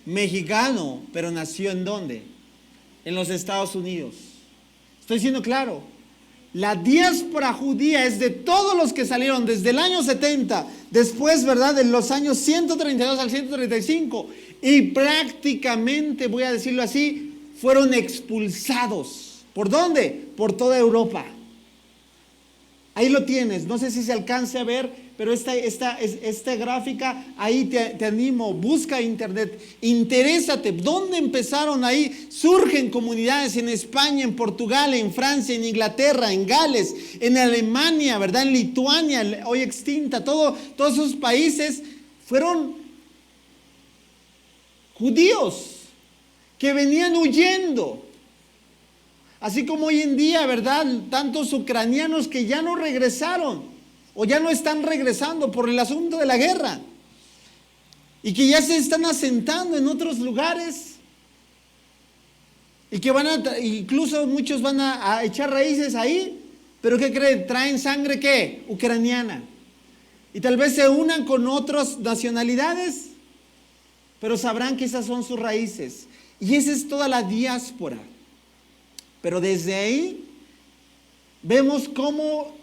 Mexicano, pero nació ¿en dónde? En los Estados Unidos. Estoy siendo claro. La diáspora judía es de todos los que salieron desde el año 70, después, ¿verdad?, de los años 132 al 135, y prácticamente, voy a decirlo así, fueron expulsados. ¿Por dónde? Por toda Europa. Ahí lo tienes, no sé si se alcance a ver, pero esta gráfica, ahí te animo, busca internet, interésate, ¿dónde empezaron ahí? Surgen comunidades en España, en Portugal, en Francia, en Inglaterra, en Gales, en Alemania, ¿verdad? En Lituania, hoy extinta, todos esos países fueron judíos que venían huyendo. Así como hoy en día, ¿verdad? Tantos ucranianos que ya no regresaron o ya no están regresando por el asunto de la guerra y que ya se están asentando en otros lugares y que incluso muchos van a echar raíces ahí, pero ¿qué creen? Traen sangre ¿qué? Ucraniana. Y tal vez se unan con otras nacionalidades, pero sabrán que esas son sus raíces. Y esa es toda la diáspora. Pero desde ahí vemos cómo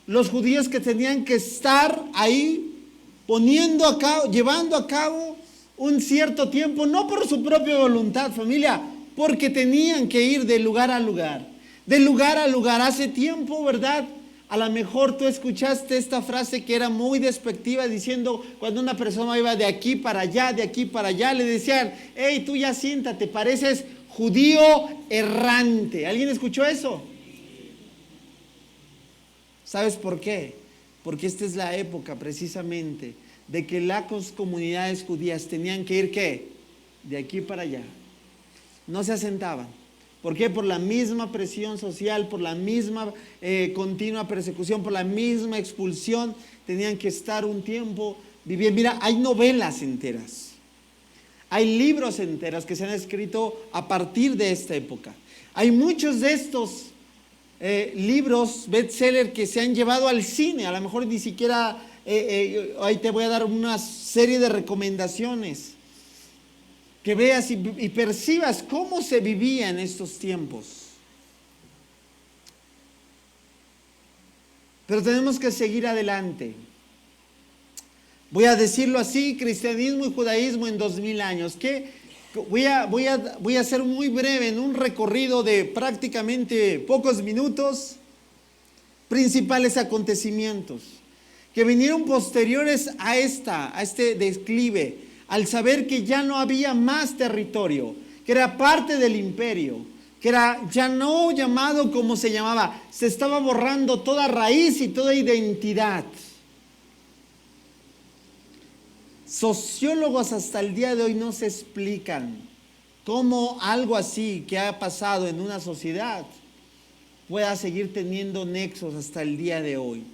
los judíos que tenían que estar ahí llevando a cabo un cierto tiempo, no por su propia voluntad, familia, porque tenían que ir de lugar a lugar, de lugar a lugar. Hace tiempo, ¿verdad? A lo mejor tú escuchaste esta frase que era muy despectiva, diciendo cuando una persona iba de aquí para allá, le decían: hey, tú ya siéntate, pareces judío errante. ¿Alguien escuchó eso? ¿Sabes por qué? Porque esta es la época precisamente de que las comunidades judías tenían que ir ¿qué? De aquí para allá. No se asentaban. ¿Por qué? Por la misma presión social, por la misma continua persecución, por la misma expulsión, tenían que estar un tiempo viviendo. Mira, hay novelas enteras. Hay libros enteros que se han escrito a partir de esta época. Hay muchos de estos libros bestseller que se han llevado al cine. A lo mejor ni siquiera, ahí te voy a dar una serie de recomendaciones. Que veas y percibas cómo se vivía en estos tiempos. Pero tenemos que seguir adelante. Voy a decirlo así: cristianismo y judaísmo en 2000 años. Voy a ser muy breve en un recorrido de prácticamente pocos minutos. Principales acontecimientos que vinieron posteriores a este declive, al saber que ya no había más territorio, que era parte del imperio, que era ya no llamado como se llamaba, se estaba borrando toda raíz y toda identidad. Sociólogos hasta el día de hoy no se explican cómo algo así que ha pasado en una sociedad pueda seguir teniendo nexos hasta el día de hoy.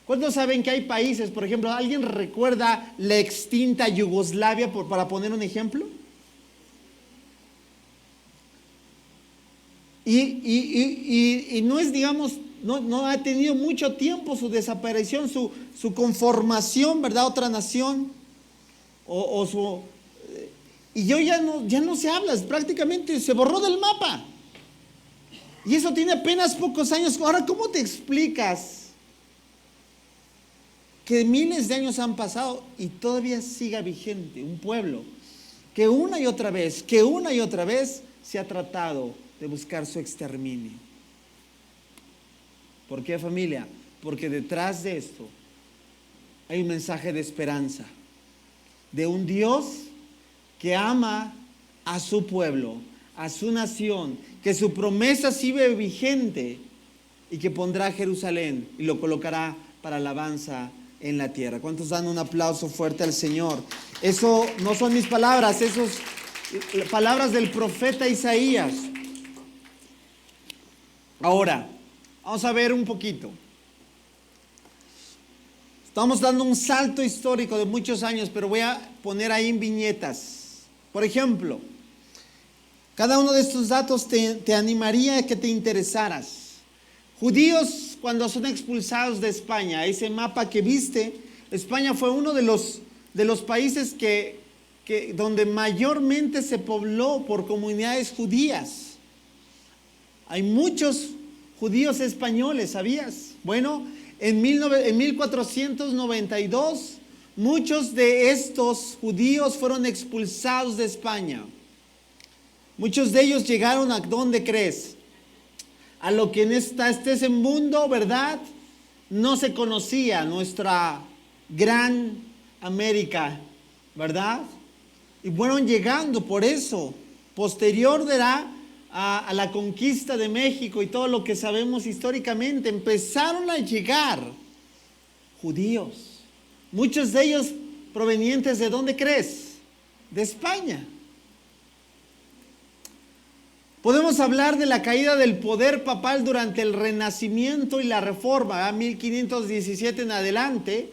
¿Cuántos saben que hay países, por ejemplo, alguien recuerda la extinta Yugoslavia, para poner un ejemplo? Y no es, digamos, no ha tenido mucho tiempo su desaparición, su conformación, ¿verdad? Otra nación, y hoy ya no se habla, prácticamente se borró del mapa. Y eso tiene apenas pocos años. Ahora, ¿cómo te explicas que miles de años han pasado y todavía siga vigente un pueblo que una y otra vez se ha tratado de buscar su exterminio? ¿Por qué, familia? Porque detrás de esto hay un mensaje de esperanza, de un Dios que ama a su pueblo, a su nación, que su promesa sigue vigente y que pondrá Jerusalén y lo colocará para alabanza en la tierra. ¿Cuántos dan un aplauso fuerte al Señor? Eso no son mis palabras, esas palabras del profeta Isaías. Ahora, vamos a ver un poquito. Estamos dando un salto histórico de muchos años, pero voy a poner ahí en viñetas. Por ejemplo, cada uno de estos datos te animaría a que te interesaras. Judíos, cuando son expulsados de España, ese mapa que viste, España fue uno de los países donde mayormente se pobló por comunidades judías. Hay muchos judíos españoles, ¿sabías? Bueno, en 1492, muchos de estos judíos fueron expulsados de España. Muchos de ellos llegaron a ¿dónde crees? A lo que en este mundo, ¿verdad? No se conocía, nuestra gran América, ¿verdad? Y fueron llegando por eso. Posterior a la conquista de México y todo lo que sabemos históricamente, empezaron a llegar judíos. Muchos de ellos provenientes ¿de dónde crees? De España. Podemos hablar de la caída del poder papal durante el Renacimiento y la Reforma, 1517 en adelante.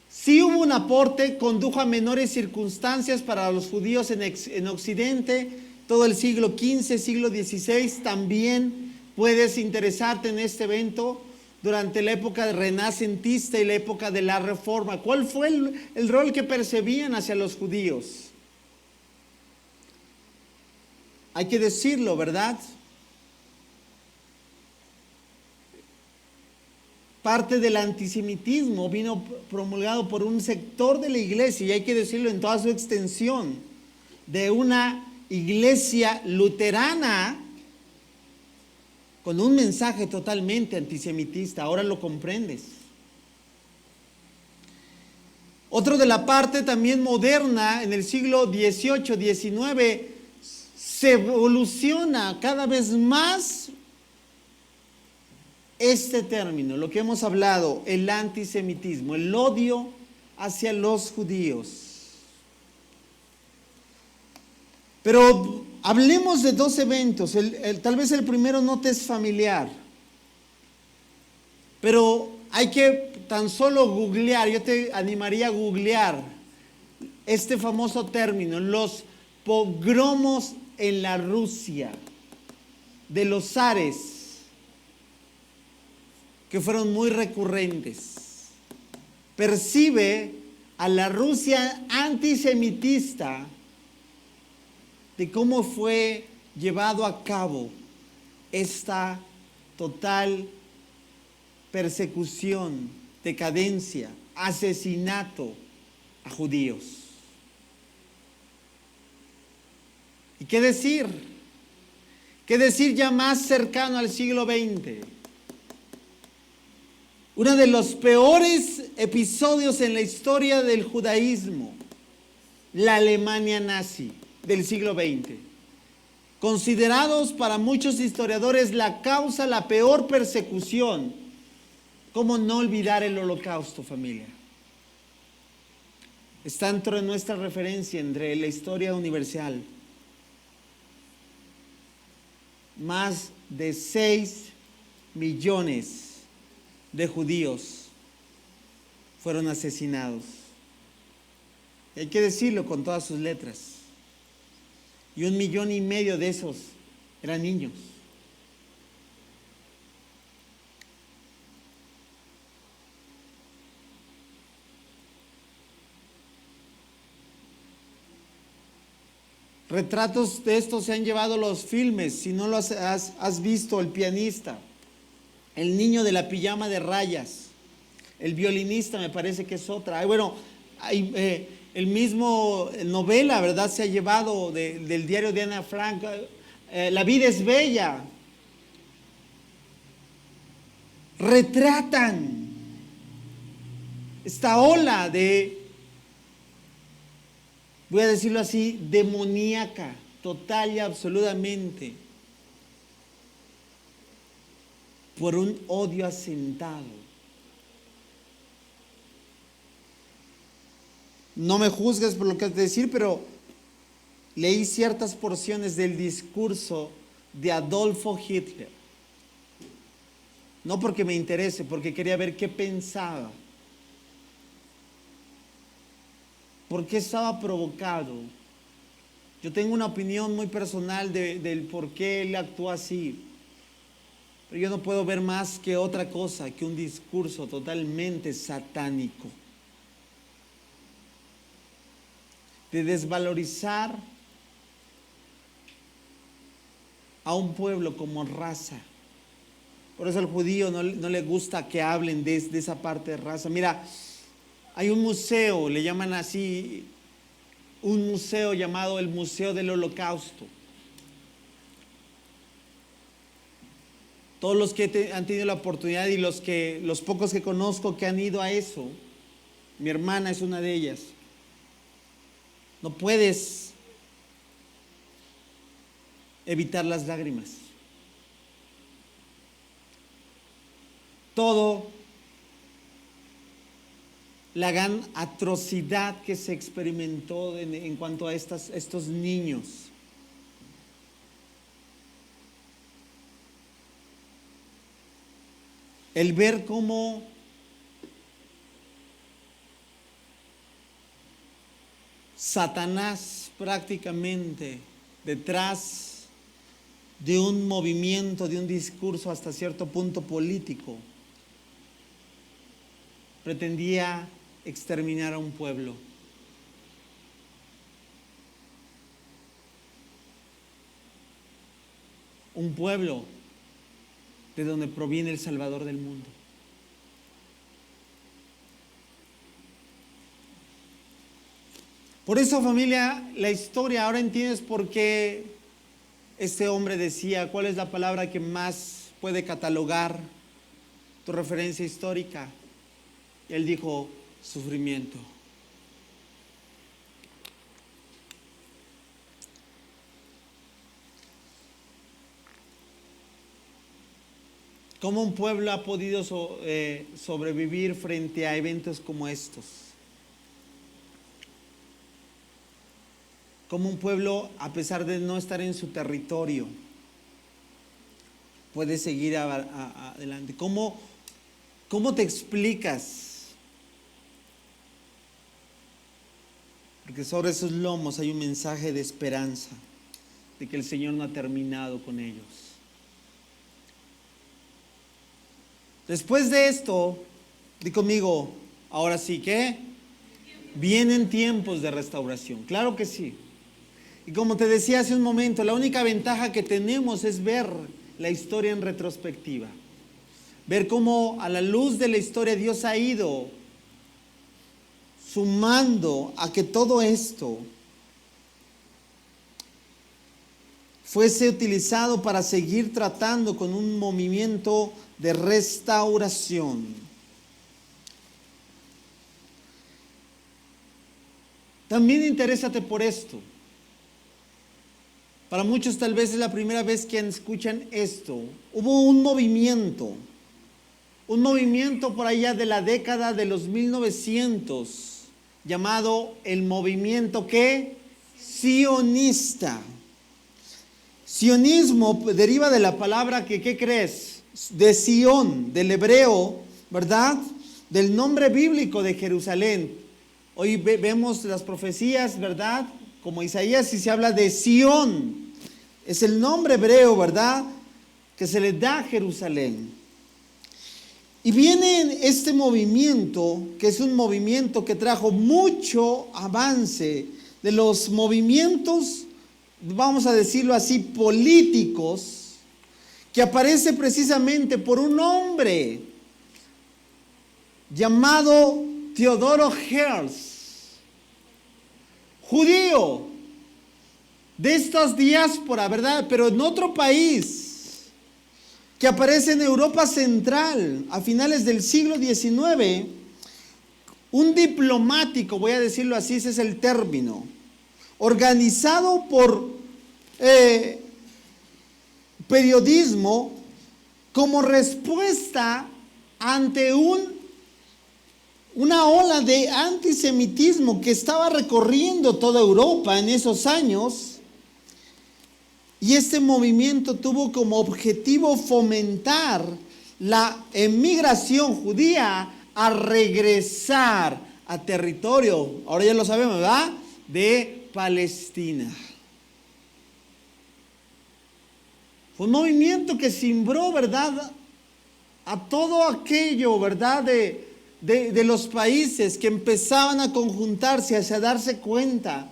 Sí hubo un aporte, condujo a menores circunstancias para los judíos en Occidente, todo el siglo XV, siglo XVI. También puedes interesarte en este evento durante la época renacentista y la época de la Reforma. ¿Cuál fue el rol que percibían hacia los judíos? Hay que decirlo, ¿verdad? Parte del antisemitismo vino promulgado por un sector de la iglesia, y hay que decirlo en toda su extensión, de una iglesia luterana con un mensaje totalmente antisemitista. Ahora lo comprendes. Otro de la parte también moderna, en el siglo XVIII, XIX, se evoluciona cada vez más este término, lo que hemos hablado, el antisemitismo, el odio hacia los judíos. Pero hablemos de dos eventos. Tal vez el primero no te es familiar, pero hay que tan solo googlear. Yo te animaría a googlear este famoso término, los pogromos en la Rusia de los zares, que fueron muy recurrentes. Percibe a la Rusia antisemitista de cómo fue llevado a cabo esta total persecución, decadencia, asesinato a judíos. ¿Y qué decir? ¿Qué decir ya más cercano al siglo XX? Uno de los peores episodios en la historia del judaísmo, la Alemania nazi del siglo XX. Considerados para muchos historiadores la causa, la peor persecución. ¿Cómo no olvidar el Holocausto, familia? Está dentro de nuestra referencia entre la historia universal. Más de 6 millones de judíos fueron asesinados. Y hay que decirlo con todas sus letras. Y 1,5 millones de esos eran niños. Retratos de estos se han llevado los filmes. Si no los has visto, El pianista, El niño de la pijama de rayas, El violinista, me parece que es otra. Bueno, hay el mismo novela, ¿verdad? Se ha llevado del diario de Ana Frank, La vida es bella. Retratan esta ola de voy a decirlo así, demoníaca, total y absolutamente, por un odio asentado. No me juzgues por lo que has de decir, pero leí ciertas porciones del discurso de Adolfo Hitler. No porque me interese, porque quería ver qué pensaba. ¿Por qué estaba provocado? Yo tengo una opinión muy personal del por qué él actuó así. Pero yo no puedo ver más que otra cosa que un discurso totalmente satánico. De desvalorizar a un pueblo como raza. Por eso al judío no le gusta que hablen de esa parte de raza. Mira, hay un museo, le llaman así, un museo llamado el Museo del Holocausto. Todos los que han tenido la oportunidad y los pocos que conozco que han ido a eso, mi hermana es una de ellas. No puedes evitar las lágrimas. Todo la gran atrocidad que se experimentó en cuanto a estos niños. El ver cómo Satanás prácticamente detrás de un movimiento, de un discurso hasta cierto punto político, pretendía exterminar a un pueblo. Un pueblo de donde proviene el Salvador del mundo. Por eso, familia, la historia, ahora entiendes por qué este hombre decía, ¿cuál es la palabra que más puede catalogar tu referencia histórica? Y él dijo, sufrimiento. ¿Cómo un pueblo ha podido sobrevivir frente a eventos como estos? ¿Cómo un pueblo, a pesar de no estar en su territorio, puede seguir adelante? ¿Cómo te explicas? Porque sobre esos lomos hay un mensaje de esperanza, de que el Señor no ha terminado con ellos. Después de esto, di conmigo, ahora sí que vienen tiempos de restauración. Claro que sí. Y como te decía hace un momento, la única ventaja que tenemos es ver la historia en retrospectiva. Ver cómo a la luz de la historia Dios ha ido sumando a que todo esto fuese utilizado para seguir tratando con un movimiento de restauración. También interésate por esto. Para muchos tal vez es la primera vez que escuchan esto. Hubo un movimiento por allá de la década de los 1900, llamado el movimiento ¿qué? Sionista. Sionismo deriva de la palabra que, ¿qué crees? De Sión, del hebreo, ¿verdad? Del nombre bíblico de Jerusalén. Hoy vemos las profecías, ¿verdad? Como Isaías, y se habla de Sión. Es el nombre hebreo, ¿verdad? Que se le da a Jerusalén. Y viene este movimiento, que es un movimiento que trajo mucho avance de los movimientos, vamos a decirlo así, políticos, que aparece precisamente por un hombre llamado Teodoro Herzl, judío, de estas diáspora, ¿verdad? Pero en otro país, que aparece en Europa Central a finales del siglo XIX, un diplomático, voy a decirlo así, ese es el término, organizado por periodismo como respuesta ante una ola de antisemitismo que estaba recorriendo toda Europa en esos años. Y este movimiento tuvo como objetivo fomentar la emigración judía a regresar a territorio, ahora ya lo sabemos, ¿verdad?, de Palestina. Fue un movimiento que cimbró, ¿verdad?, a todo aquello, ¿verdad?, de los países que empezaban a conjuntarse, a darse cuenta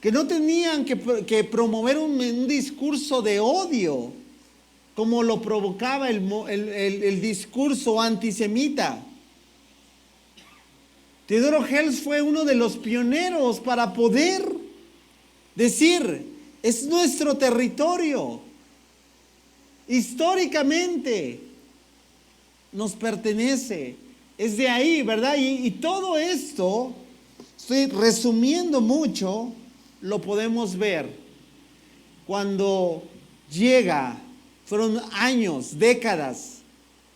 que no tenían que promover un discurso de odio como lo provocaba el discurso antisemita. Teodoro Herzl fue uno de los pioneros para poder decir, es nuestro territorio, históricamente nos pertenece, es de ahí, ¿verdad? Y todo esto, estoy resumiendo mucho, lo podemos ver cuando fueron años, décadas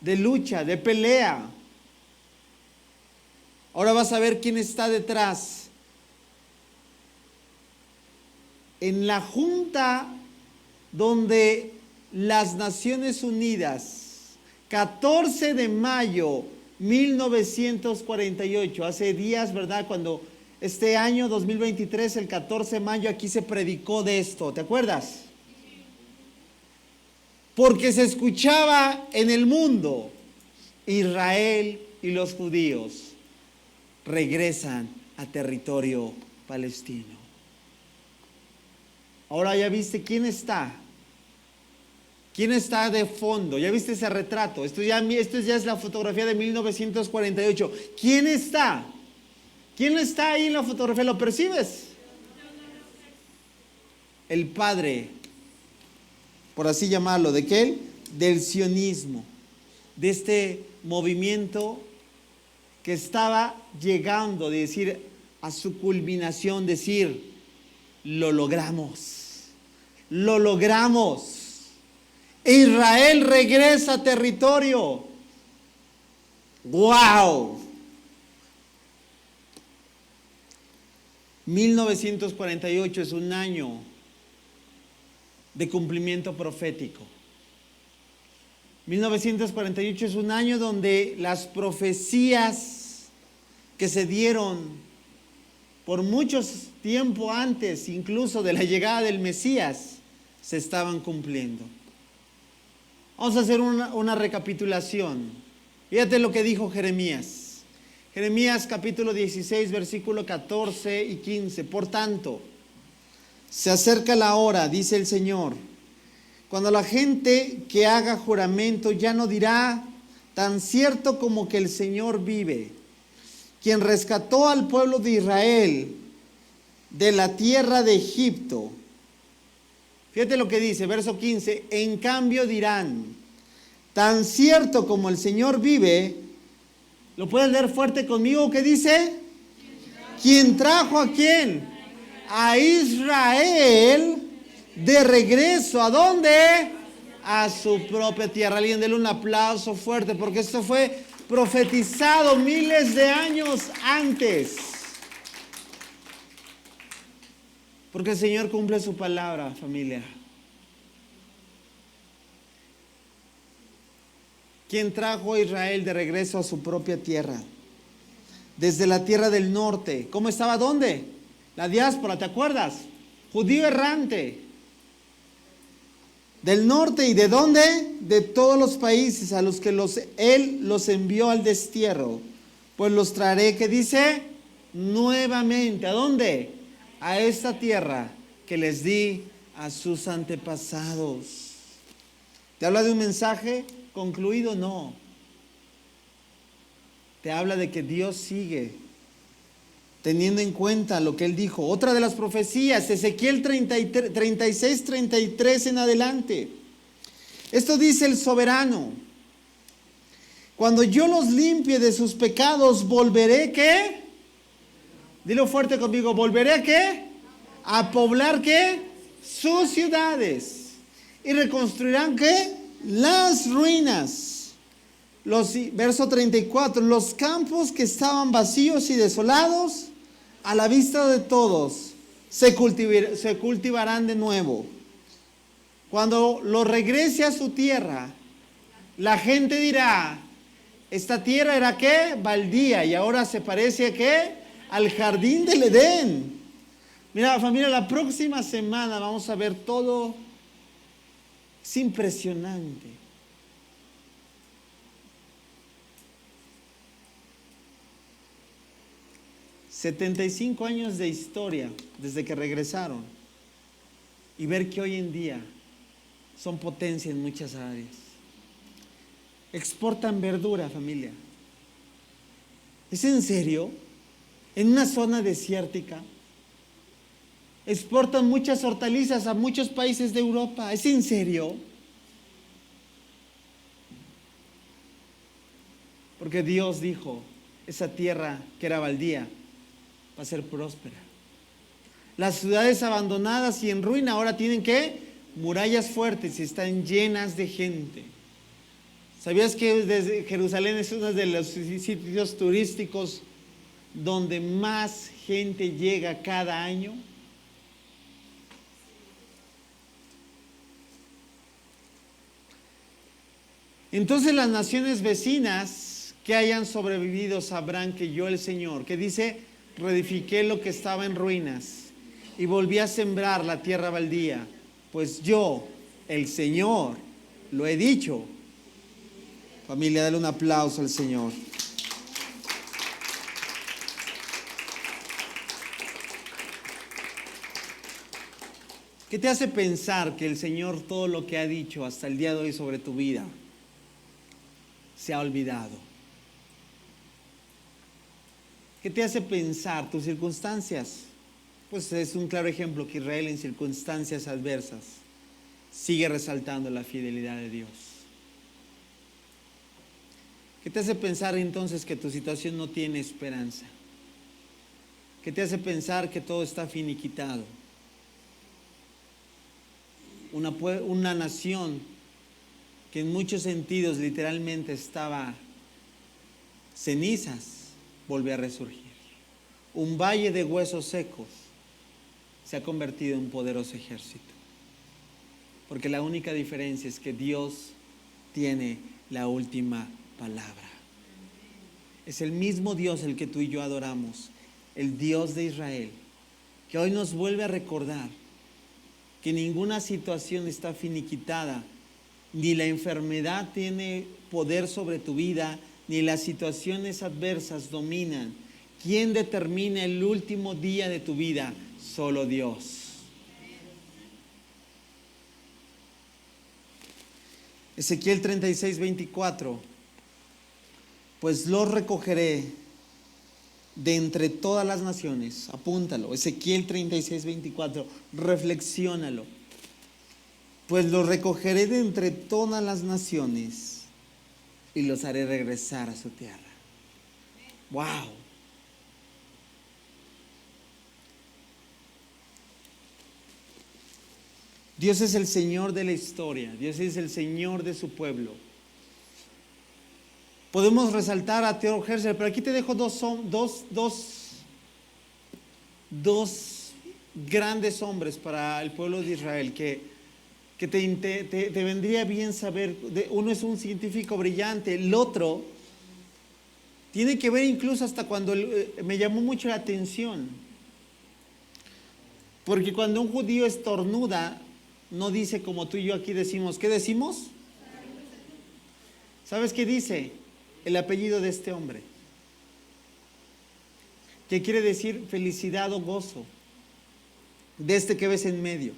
de lucha, de pelea. Ahora vas a ver quién está detrás. En la junta donde las Naciones Unidas, 14 de mayo 1948, hace días, ¿verdad?, cuando este año 2023, el 14 de mayo, aquí se predicó de esto, ¿te acuerdas? Porque se escuchaba en el mundo, Israel y los judíos regresan a territorio palestino. Ahora ya viste quién está. ¿Quién está de fondo? ¿Ya viste ese retrato? Esto ya es la fotografía de 1948. ¿Quién está? ¿Quién está ahí en la fotografía? ¿Lo percibes? El padre, por así llamarlo, ¿de qué? Del sionismo, de este movimiento que estaba llegando, de decir, a su culminación, decir, lo logramos, lo logramos. Israel regresa a territorio. ¡Wow! 1948 es un año de cumplimiento profético. 1948 es un año donde las profecías que se dieron por mucho tiempo antes, incluso de la llegada del Mesías, se estaban cumpliendo. Vamos a hacer una recapitulación. Fíjate lo que dijo Jeremías. Jeremías capítulo 16, versículo 14 y 15. Por tanto, se acerca la hora, dice el Señor, cuando la gente que haga juramento ya no dirá, tan cierto como que el Señor vive, quien rescató al pueblo de Israel de la tierra de Egipto. Fíjate lo que dice, verso 15, en cambio dirán, tan cierto como el Señor vive. ¿Lo puedes leer fuerte conmigo? ¿Qué dice? ¿Quién trajo a quién? A Israel de regreso. ¿A dónde? A su propia tierra. Alguien déle un aplauso fuerte porque esto fue profetizado miles de años antes. Porque el Señor cumple su palabra, familia. ¿Quién trajo a Israel de regreso a su propia tierra? Desde la tierra del norte. ¿Cómo estaba? ¿Dónde? La diáspora, ¿te acuerdas? Judío errante. Del norte, ¿y de dónde? De todos los países a los que Él los envió al destierro. Pues los traeré, ¿qué dice? Nuevamente. ¿A dónde? A esta tierra que les di a sus antepasados. ¿Te habla de un mensaje concluido? No. Te habla de que Dios sigue teniendo en cuenta lo que Él dijo. Otra de las profecías, Ezequiel 36, 33 en adelante. Esto dice el soberano. Cuando yo los limpie de sus pecados, volveré, ¿qué? Dilo fuerte conmigo, ¿volveré qué? a poblar ¿qué? Sus ciudades. Y reconstruirán ¿qué? Las ruinas. Verso 34, los campos que estaban vacíos y desolados a la vista de todos se cultivarán de nuevo. Cuando lo regrese a su tierra, la gente dirá, esta tierra era ¿qué? Baldía, y ahora se parece ¿a qué? Al jardín del Edén. Mira, familia, la próxima semana vamos a ver todo. Es impresionante. $75 años de historia desde que regresaron. Y ver que hoy en día son potencia en muchas áreas. Exportan verdura, familia. ¿Es en serio? En una zona desértica. Exportan muchas hortalizas a muchos países de Europa. ¿Es en serio? Porque Dios dijo, esa tierra que era baldía va a ser próspera. Las ciudades abandonadas y en ruina ahora tienen ¿qué? Murallas fuertes y están llenas de gente. ¿Sabías que desde Jerusalén es uno de los sitios turísticos donde más gente llega cada año? Entonces las naciones vecinas que hayan sobrevivido sabrán que yo el Señor, que dice, reedifiqué lo que estaba en ruinas y volví a sembrar la tierra baldía, pues yo, el Señor, lo he dicho. Familia, dale un aplauso al Señor. ¿Qué te hace pensar que el Señor todo lo que ha dicho hasta el día de hoy sobre tu vida se ha olvidado? ¿Qué te hace pensar tus circunstancias? Pues es un claro ejemplo que Israel en circunstancias adversas sigue resaltando la fidelidad de Dios. ¿Qué te hace pensar entonces que tu situación no tiene esperanza? ¿Qué te hace pensar que todo está finiquitado? Una nación que en muchos sentidos literalmente estaba cenizas, volvió a resurgir. Un valle de huesos secos se ha convertido en un poderoso ejército. Porque la única diferencia es que Dios tiene la última palabra. Es el mismo Dios el que tú y yo adoramos, el Dios de Israel, que hoy nos vuelve a recordar que ninguna situación está finiquitada, ni la enfermedad tiene poder sobre tu vida, ni las situaciones adversas dominan. ¿Quién determina el último día de tu vida? Solo Dios. Ezequiel 36:24. Pues los recogeré de entre todas las naciones. Apúntalo. Ezequiel 36:24. Reflexiónalo. Pues los recogeré de entre todas las naciones y los haré regresar a su tierra. ¡Wow! Dios es el Señor de la historia. Dios es el Señor de su pueblo. Podemos resaltar a Theodor Herzl, pero aquí te dejo dos grandes hombres para el pueblo de Israel que te vendría bien saber. Uno es un científico brillante, el otro tiene que ver incluso hasta cuando me llamó mucho la atención. Porque cuando un judío estornuda, no dice como tú y yo aquí decimos. ¿Qué decimos? ¿Sabes qué dice? El apellido de este hombre. ¿Qué quiere decir? Felicidad o gozo. De este que ves en medio.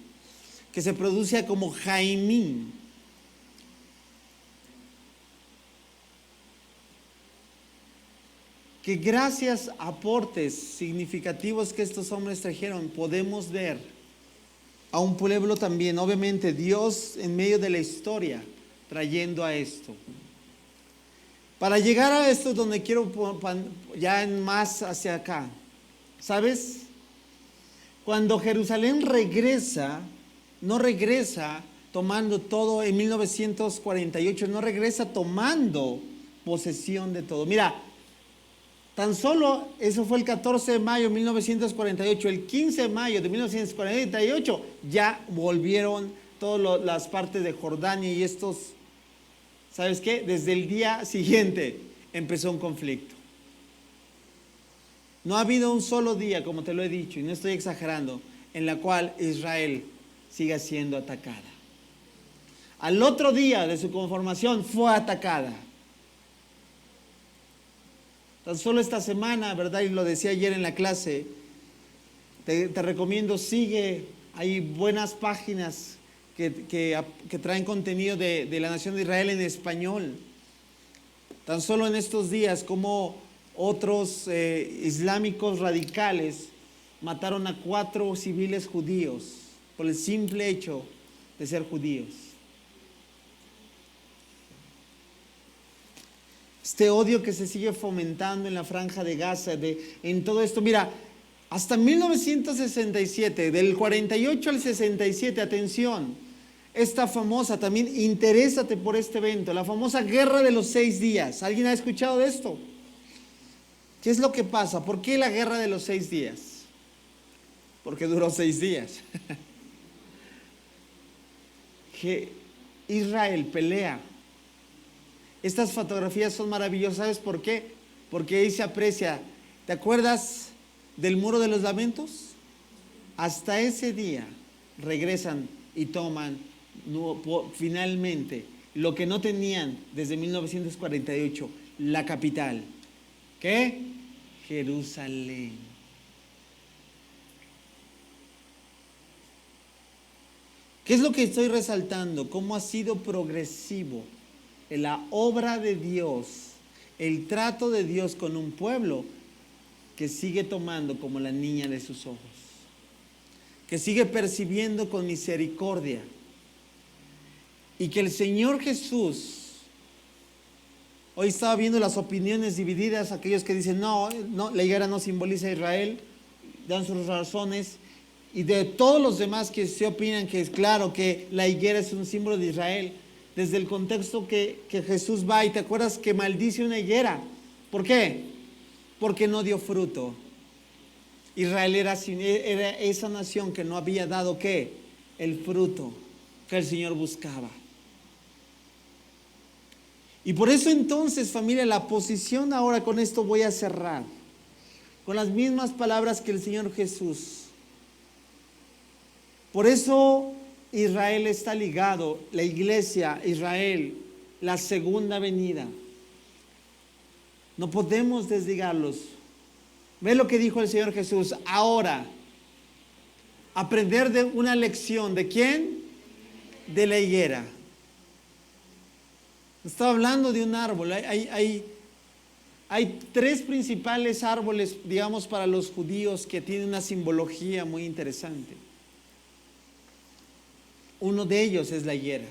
Que se produce como Jaimín. Que gracias a aportes significativos que estos hombres trajeron, podemos ver a un pueblo también, obviamente Dios en medio de la historia, trayendo a esto. Para llegar a esto donde quiero ya más hacia acá, ¿sabes? Cuando Jerusalén regresa, no regresa tomando todo en 1948, no regresa tomando posesión de todo. Mira, tan solo eso fue el 14 de mayo de 1948, el 15 de mayo de 1948 ya volvieron todas las partes de Jordania y estos, ¿sabes qué? Desde el día siguiente empezó un conflicto. No ha habido un solo día, como te lo he dicho, y no estoy exagerando, en la cual Israel siga siendo atacada. Al otro día de su conformación fue atacada. Tan solo esta semana, ¿verdad? Y lo decía ayer en la clase, te recomiendo, sigue, hay buenas páginas que traen contenido de la nación de Israel en español. Tan solo en estos días, como otros islámicos radicales mataron a 4 civiles judíos por el simple hecho de ser judíos. Este odio que se sigue fomentando en la franja de Gaza, en todo esto. Mira, hasta 1967, del 48 al 67, atención, esta famosa, también interésate por este evento, la famosa Guerra de los 6 días. ¿Alguien ha escuchado de esto? ¿Qué es lo que pasa? ¿Por qué la Guerra de los 6 días? Porque duró 6 días. Que Israel pelea. Estas fotografías son maravillosas. ¿Sabes por qué? Porque ahí se aprecia. ¿Te acuerdas del Muro de los Lamentos? Hasta ese día regresan y toman finalmente lo que no tenían desde 1948, la capital. ¿Qué? Jerusalén. ¿Qué es lo que estoy resaltando? ¿Cómo ha sido progresivo en la obra de Dios, el trato de Dios con un pueblo que sigue tomando como la niña de sus ojos, que sigue percibiendo con misericordia, y que el Señor Jesús, hoy estaba viendo las opiniones divididas, aquellos que dicen no, la higuera no simboliza a Israel, dan sus razones, y de todos los demás que se opinan que es claro que la higuera es un símbolo de Israel, desde el contexto que Jesús va y te acuerdas que maldice una higuera. ¿Por qué? Porque no dio fruto. Israel era esa nación que no había dado ¿qué? El fruto que el Señor buscaba. Y por eso entonces, familia, la posición ahora, con esto voy a cerrar, con las mismas palabras que el Señor Jesús. Por eso Israel está ligado, la iglesia, Israel, la segunda venida. No podemos desligarlos. Ve lo que dijo el Señor Jesús. Ahora, aprender de una lección. ¿De quién? De la higuera. Estaba hablando de un árbol. Hay 3 principales árboles, digamos, para los judíos que tienen una simbología muy interesante. Uno de ellos es la higuera.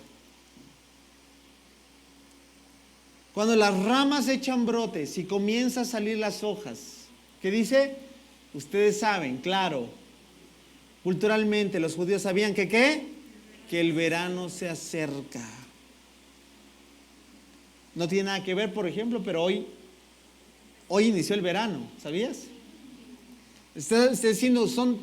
Cuando las ramas echan brotes y comienzan a salir las hojas, ¿qué dice? Ustedes saben, claro, culturalmente los judíos sabían que ¿qué? Que el verano se acerca. No tiene nada que ver, por ejemplo, pero hoy inició el verano, ¿sabías? Está diciendo, son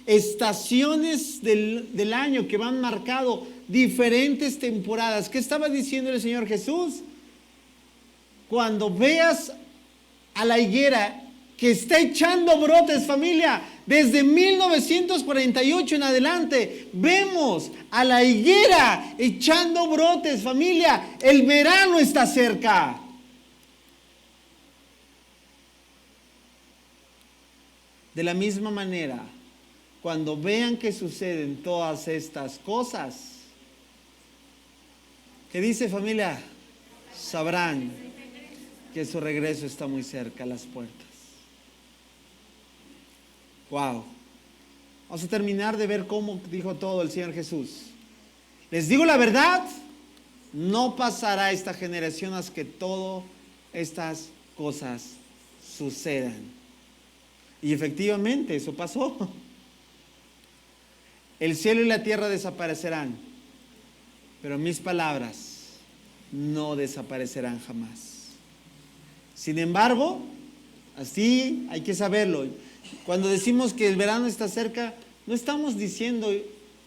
estaciones del año que van marcado diferentes temporadas. ¿Qué estaba diciendo el Señor Jesús? Cuando veas a la higuera que está echando brotes, familia, desde 1948 en adelante, vemos a la higuera echando brotes, familia, el verano está cerca. De la misma manera, cuando vean que suceden todas estas cosas, ¿qué dice, familia? Sabrán que su regreso está muy cerca a las puertas. Wow. Vamos a terminar de ver cómo dijo todo el Señor Jesús. Les digo la verdad, no pasará esta generación hasta que todas estas cosas sucedan. Y efectivamente eso pasó. El cielo y la tierra desaparecerán, pero mis palabras no desaparecerán jamás. Sin embargo, así hay que saberlo. Cuando decimos que el verano está cerca, no estamos diciendo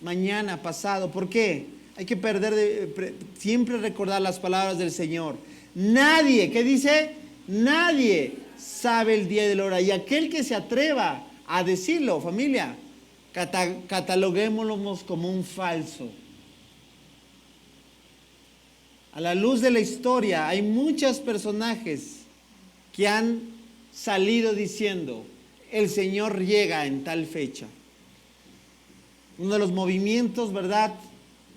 mañana, pasado. ¿Por qué? Hay que siempre recordar las palabras del Señor. Nadie, ¿qué dice? Nadie sabe el día y la hora. Y aquel que se atreva a decirlo, familia, cataloguémoslo como un falso. A la luz de la historia hay muchos personajes que han salido diciendo, el Señor llega en tal fecha. Uno de los movimientos, ¿verdad?,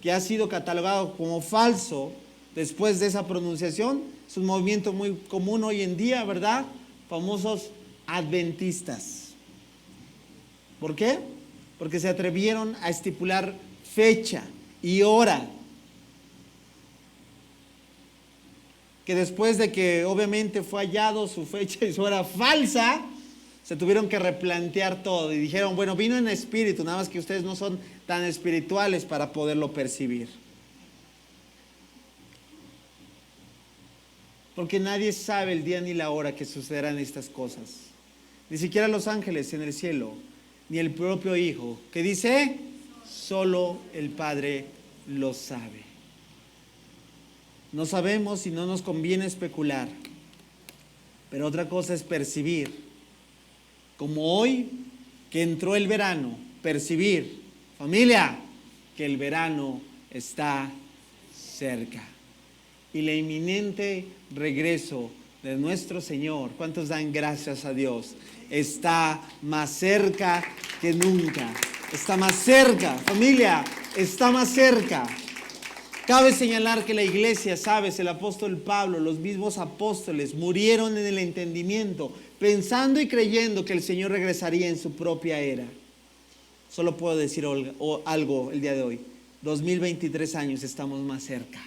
que ha sido catalogado como falso después de esa pronunciación, es un movimiento muy común hoy en día, ¿verdad? Famosos adventistas. ¿Por qué? Porque se atrevieron a estipular fecha y hora. Que después de que obviamente fue hallado su fecha y su hora falsa, se tuvieron que replantear todo y dijeron, bueno, vino en espíritu, nada más que ustedes no son tan espirituales para poderlo percibir. Porque nadie sabe el día ni la hora que sucederán estas cosas. Ni siquiera los ángeles en el cielo, ni el propio Hijo, que dice, solo el Padre lo sabe. No sabemos y no nos conviene especular, pero otra cosa es percibir. Como hoy que entró el verano, percibir, familia, que el verano está cerca. Y el inminente regreso de nuestro Señor, ¿cuántos dan gracias a Dios? Está más cerca que nunca. Está más cerca, familia, está más cerca. Cabe señalar que la iglesia, sabes, el apóstol Pablo, los mismos apóstoles murieron en el entendimiento, pensando y creyendo que el Señor regresaría en su propia era. Solo puedo decir algo el día de hoy. 2023 años, estamos más cerca.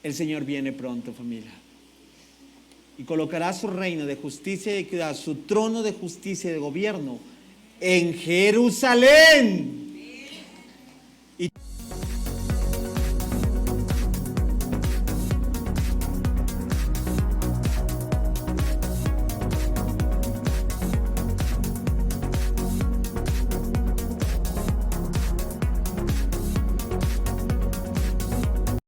El Señor viene pronto, familia. Y colocará su reino de justicia y equidad, su trono de justicia y de gobierno en Jerusalén.